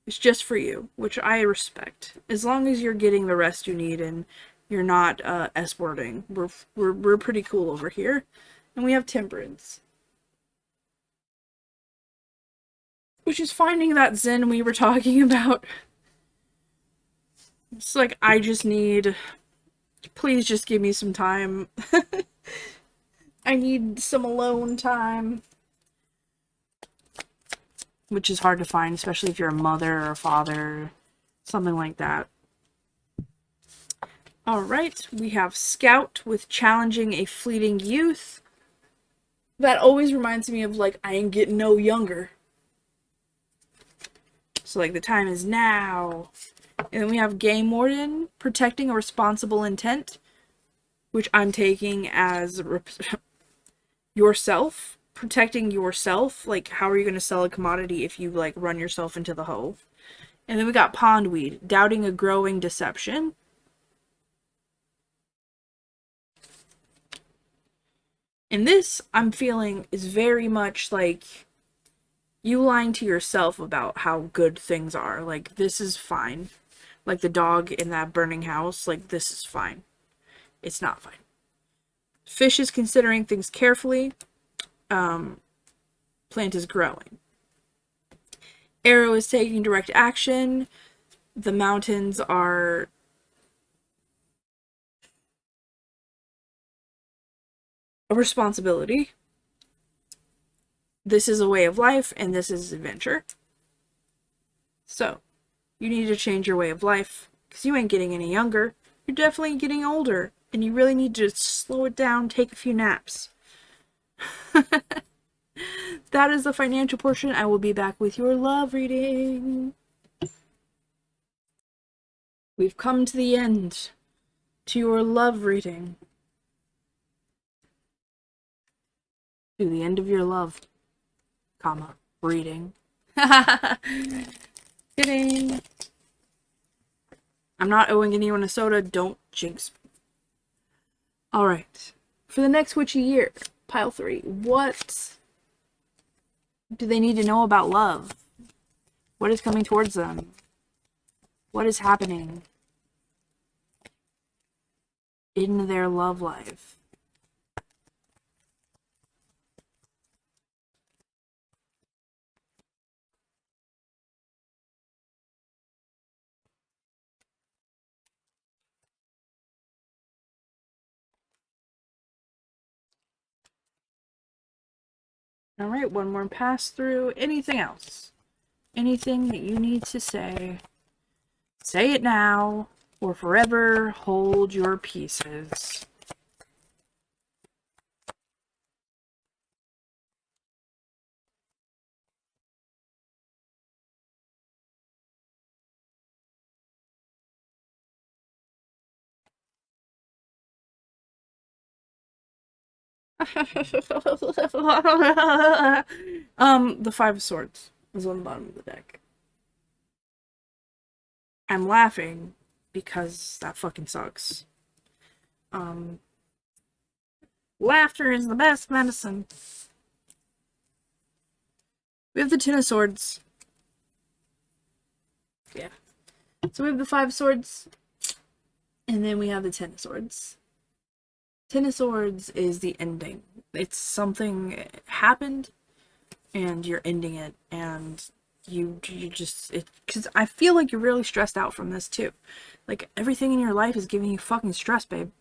It's just for you, which I respect. As long as you're getting the rest you need and you're not S-wording. We're pretty cool over here. And we have Temperance. Which is finding that zen we were talking about. It's like, I just need... Please just give me some time. I need some alone time. Which is hard to find, especially if you're a mother or a father. Something like that. Alright, we have Scout with challenging a fleeting youth. That always reminds me of, like, I ain't getting no younger. So, like, the time is now. And then we have Game Warden, protecting a responsible intent, which I'm taking as yourself. Protecting yourself. Like, how are you going to sell a commodity if you, like, run yourself into the hole? And then we got Pondweed, doubting a growing deception. And this, I'm feeling, is very much like you lying to yourself about how good things are. Like, this is fine. Like the dog in that burning house. Like, this is fine. It's not fine. Fish is considering things carefully. Plant is growing. Arrow is taking direct action. The mountains are... a responsibility. This is a way of life, and this is adventure. So, you need to change your way of life, because you ain't getting any younger. You're definitely getting older, and you really need to slow it down, take a few naps. That is the financial portion. I will be back with your love reading. We've come to the end to your love reading. To the end of your love, comma, reading. Kidding. I'm not owing anyone a soda. Don't jinx me. Alright. For the next witchy year, pile 3. What do they need to know about love? What is coming towards them? What is happening in their love life? Alright, one more pass through. Anything else? Anything that you need to say? Say it now. or forever hold your pieces. The Five of Swords is on the bottom of the deck. I'm laughing because that fucking sucks. Laughter is the best medicine. We have the Ten of Swords. Yeah. So we have the Five of Swords, and then we have the Ten of Swords. Ten of Swords is the ending. It's something happened, and you're ending it, and you just, because I feel like you're really stressed out from this too. Like, everything in your life is giving you fucking stress, babe.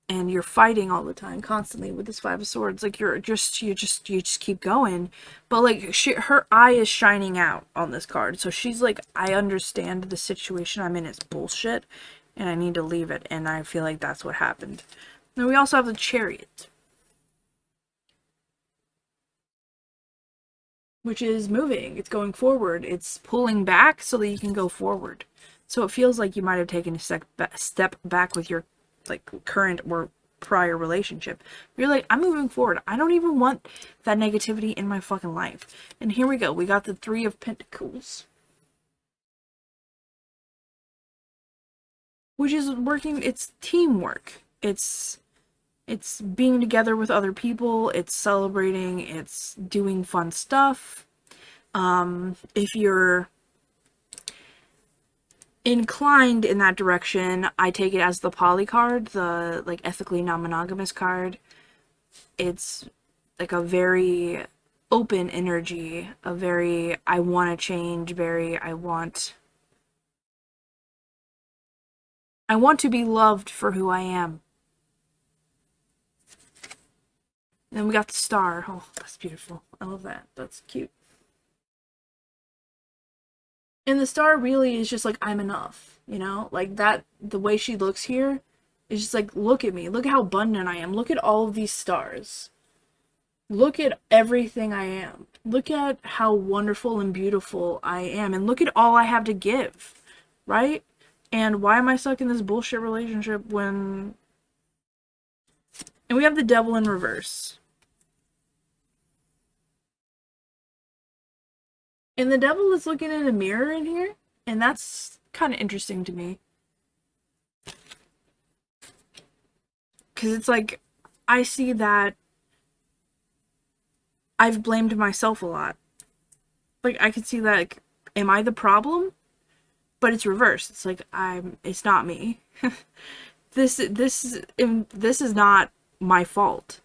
And you're fighting all the time, constantly, with this Five of Swords. Like, you just keep going. But, like, her eye is shining out on this card. So she's like, I understand the situation I'm in is bullshit, and I need to leave it. And I feel like that's what happened. Then we also have the Chariot, which is moving. It's going forward. It's pulling back so that you can go forward. So it feels like you might have taken a step back with your, like, current or prior relationship. You're like, I'm moving forward. I don't even want that negativity in my fucking life. And here we go. We got the Three of Pentacles, which is working. It's teamwork. It's being together with other people. It's celebrating. It's doing fun stuff. If you're inclined in that direction, I take it as the poly card, the, like, ethically non-monogamous card. It's like a very open energy, a very, I want to change, very, I want to be loved for who I am. And then we got the Star. Oh, that's beautiful. I love that. That's cute. And the Star really is just like, I'm enough, you know? Like, that, the way she looks here is just like, look at me. Look at how abundant I am. Look at all of these stars. Look at everything I am. Look at how wonderful and beautiful I am. And look at all I have to give, right? And why am I stuck in this bullshit relationship when... And we have the Devil in reverse. And the Devil is looking in a mirror in here, and that's kind of interesting to me. Because it's like, I see that I've blamed myself a lot. Like, I could see that, like, am I the problem? But it's reversed. It's like, it's not me. This is not my fault.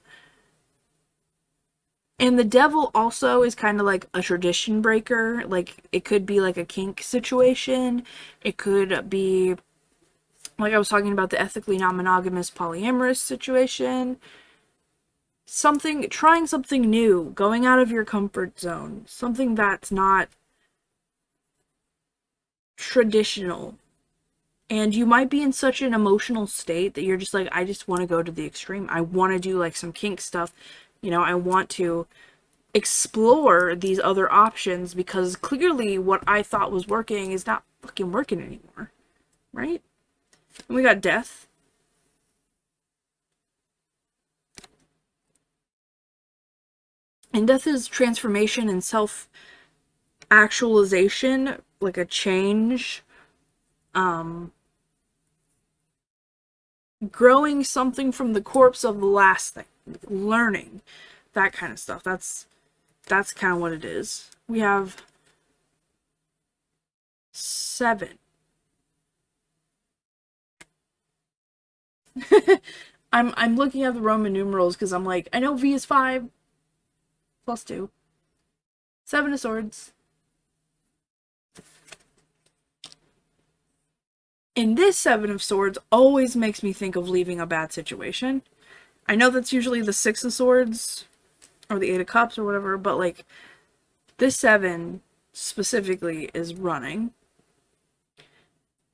And the Devil also is kind of like a tradition breaker. Like, it could be like a kink situation. It could be, like I was talking about, the ethically non-monogamous polyamorous situation. Trying something new, going out of your comfort zone. Something that's not traditional. And you might be in such an emotional state that you're just like, I just want to go to the extreme. I want to do, like, some kink stuff. You know, I want to explore these other options because clearly what I thought was working is not fucking working anymore. Right? And we got Death. And Death is transformation and self-actualization, like a change. Growing something from the corpse of the last thing. Learning. That kind of stuff. That's kind of what it is. We have 7. I'm looking at the Roman numerals because I'm like, I know V is 5 plus 2. 7 of Swords. And this Seven of Swords always makes me think of leaving a bad situation. I know that's usually the Six of Swords or the Eight of Cups or whatever, but, like, this 7 specifically is running.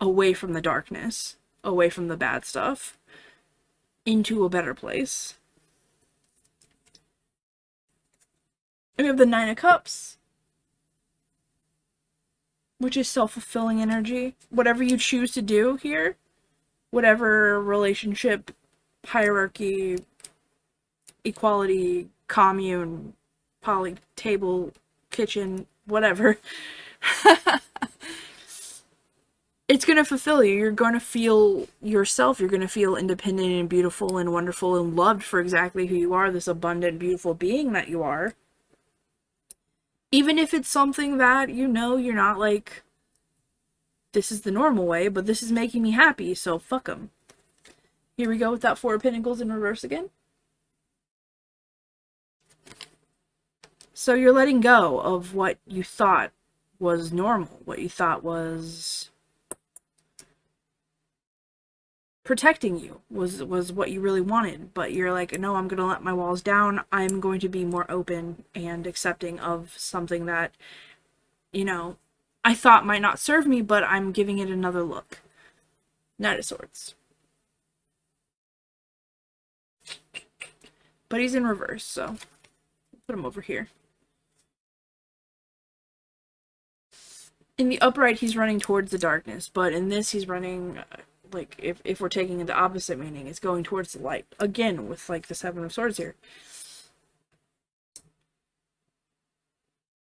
away from the darkness, away from the bad stuff, into a better place. And we have the Nine of Cups, which is self-fulfilling energy. Whatever you choose to do here, whatever relationship, hierarchy, equality, commune, poly, table, kitchen, whatever, it's going to fulfill you. You're going to feel yourself. You're going to feel independent and beautiful and wonderful and loved for exactly who you are, this abundant, beautiful being that you are. Even if it's something that, you know, you're not like, this is the normal way, but this is making me happy, so fuck them. Here we go with that Four of Pentacles in reverse again. So you're letting go of what you thought was normal, what you thought was protecting you, was what you really wanted, but you're like, no, I'm gonna let my walls down. I'm going to be more open and accepting of something that, you know, I thought might not serve me, but I'm giving it another look. Knight of Swords. But he's in reverse, so put him over here. In the upright, he's running towards the darkness, but in this, he's running, like, if we're taking the opposite meaning, it's going towards the light. Again, with, like, the Seven of Swords here.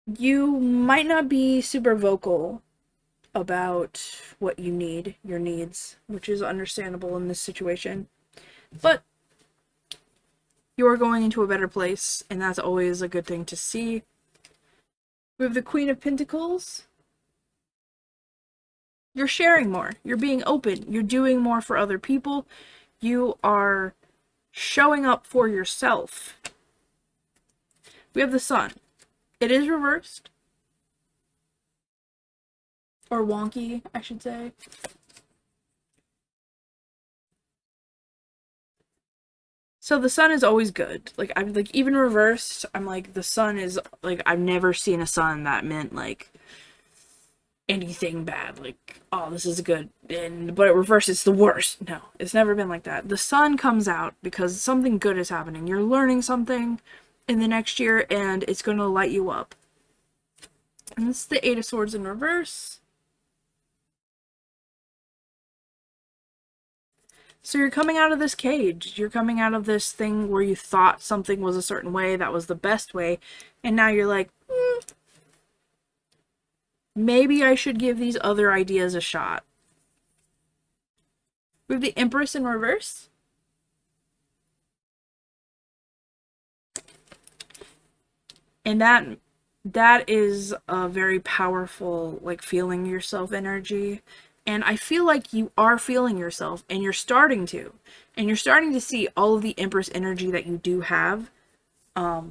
You might not be super vocal about what you need, your needs, which is understandable in this situation. But you are going into a better place, and that's always a good thing to see. We have the Queen of Pentacles. You're sharing more. You're being open. You're doing more for other people. You are showing up for yourself. We have the Sun. It is reversed. Or wonky, I should say. So the Sun is always good. Like, I'm like, even reversed, I'm like, the Sun is, like, I've never seen a Sun that meant, like, anything bad, like, oh, this is good, but it reverses, it's the worst. No, it's never been like that. The Sun comes out because something good is happening. You're learning something in the next year, and it's going to light you up. And this is the Eight of Swords in reverse. So you're coming out of this cage. You're coming out of this thing where you thought something was a certain way, that was the best way, and now you're like, maybe I should give these other ideas a shot. We have the Empress in reverse. And that is a very powerful, like, feeling yourself energy. And I feel like you are feeling yourself, and you're starting to. And you're starting to see all of the Empress energy that you do have. But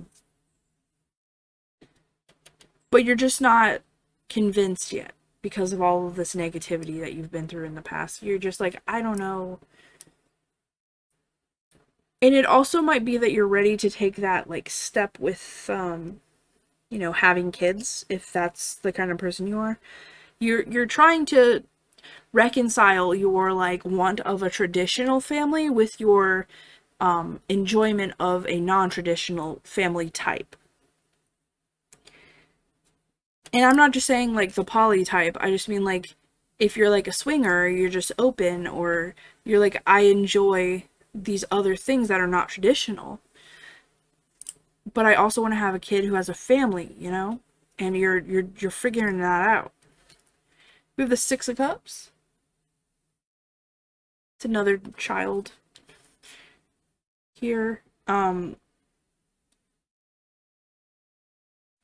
you're just not convinced yet because of all of this negativity that you've been through in the past. You're just like, I don't know. And it also might be that you're ready to take that, like, step with, you know, having kids, if that's the kind of person you are. You're trying to reconcile your, like, want of a traditional family with your enjoyment of a non-traditional family type. And I'm not just saying, like, the poly type. I just mean, like, if you're, like, a swinger, you're just open, or you're like, I enjoy these other things that are not traditional. But I also want to have a kid who has a family, you know? And you're figuring that out. We have the Six of Cups. It's another child here.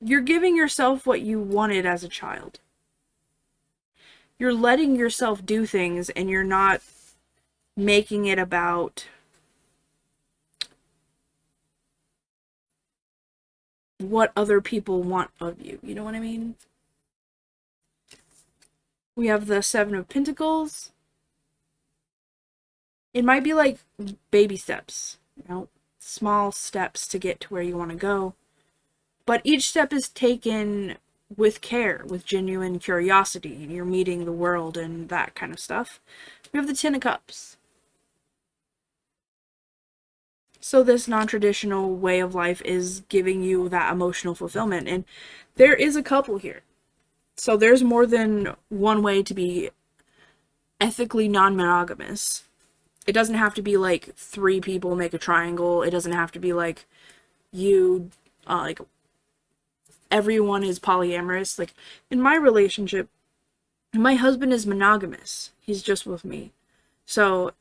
You're giving yourself what you wanted as a child. You're letting yourself do things, and you're not making it about what other people want of you. You know what I mean? We have the Seven of Pentacles. It might be like baby steps, you know, small steps to get to where you want to go. But each step is taken with care, with genuine curiosity, and you're meeting the world and that kind of stuff. We have the Ten of Cups. So this non-traditional way of life is giving you that emotional fulfillment. And there is a couple here. So there's more than one way to be ethically non-monogamous. It doesn't have to be like 3 people make a triangle. It doesn't have to be like you, like everyone is polyamorous. Like in my relationship, my husband is monogamous. He's just with me. So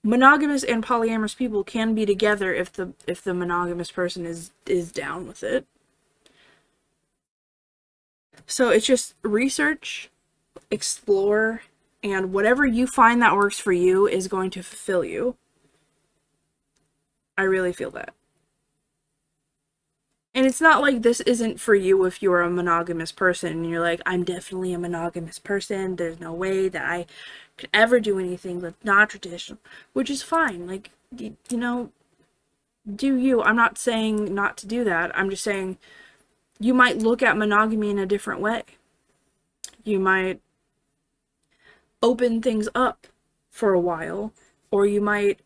monogamous and polyamorous people can be together if the monogamous person is down with it. So it's just research, explore, and whatever you find that works for you is going to fulfill you. I really feel that. And it's not like this isn't for you if you're a monogamous person and you're like, I'm definitely a monogamous person. There's no way that I could ever do anything that's not traditional, which is fine. Like, you know, do you. I'm not saying not to do that. I'm just saying you might look at monogamy in a different way. You might open things up for a while, or you might,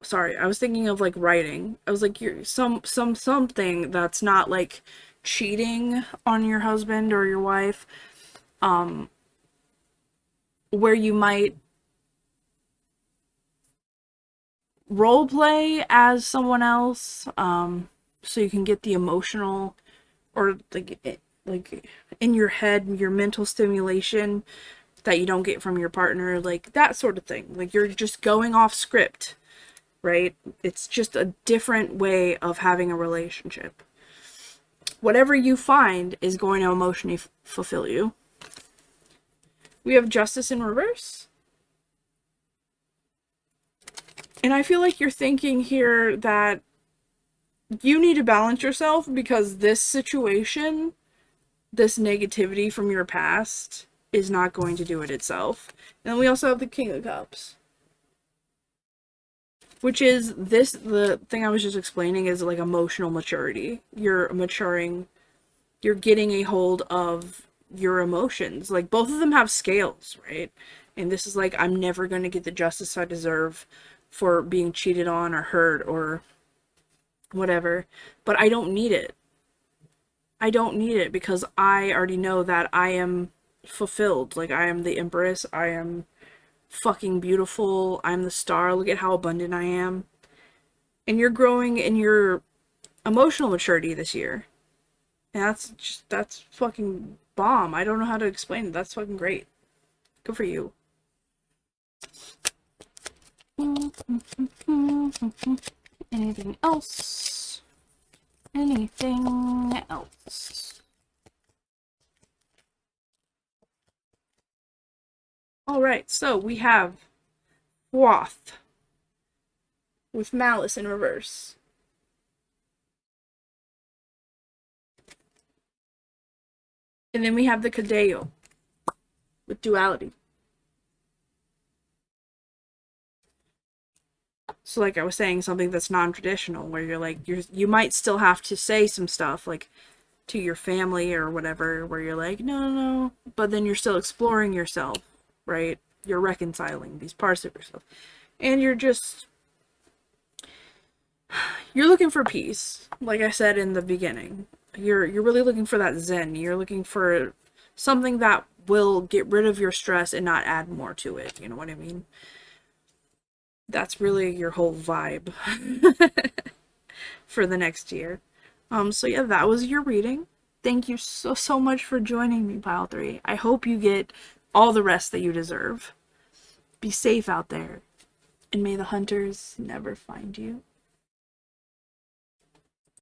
sorry, I was thinking of like writing. I was like, you're something that's not like cheating on your husband or your wife, where you might role play as someone else, so you can get the emotional, or like in your head, your mental stimulation that you don't get from your partner, like that sort of thing. Like you're just going off script, right? It's just a different way of having a relationship. Whatever you find is going to emotionally fulfill you. We have Justice in reverse. And I feel like you're thinking here that you need to balance yourself because this situation, this negativity from your past, is not going to do it itself. And then we also have the King of Cups, which is this, the thing I was just explaining is like emotional maturity. You're maturing, you're getting a hold of your emotions. Like both of them have scales, right? And this is like, I'm never going to get the justice I deserve for being cheated on or hurt or whatever, but I don't need it. I don't need it because I already know that I am fulfilled. Like I am the Empress. I am fucking beautiful. I'm the star. Look at how abundant I am. And you're growing in your emotional maturity this year. And that's fucking bomb. I don't know how to explain it. That's fucking great. Good for you. Anything else? Anything else? Alright, so we have Wath with Malice in reverse. And then we have the Cadeo with duality. So like I was saying, something that's non-traditional, where you're like, you might still have to say some stuff, like, to your family or whatever, where you're like, no, but then you're still exploring yourself, right? You're reconciling these parts of yourself. And you're looking for peace, like I said in the beginning. You're really looking for that zen. You're looking for something that will get rid of your stress and not add more to it, you know what I mean? That's really your whole vibe for the next year. So yeah, that was your reading. Thank you so much for joining me, Pile 3. I hope you get all the rest that you deserve. Be safe out there, and may the hunters never find you.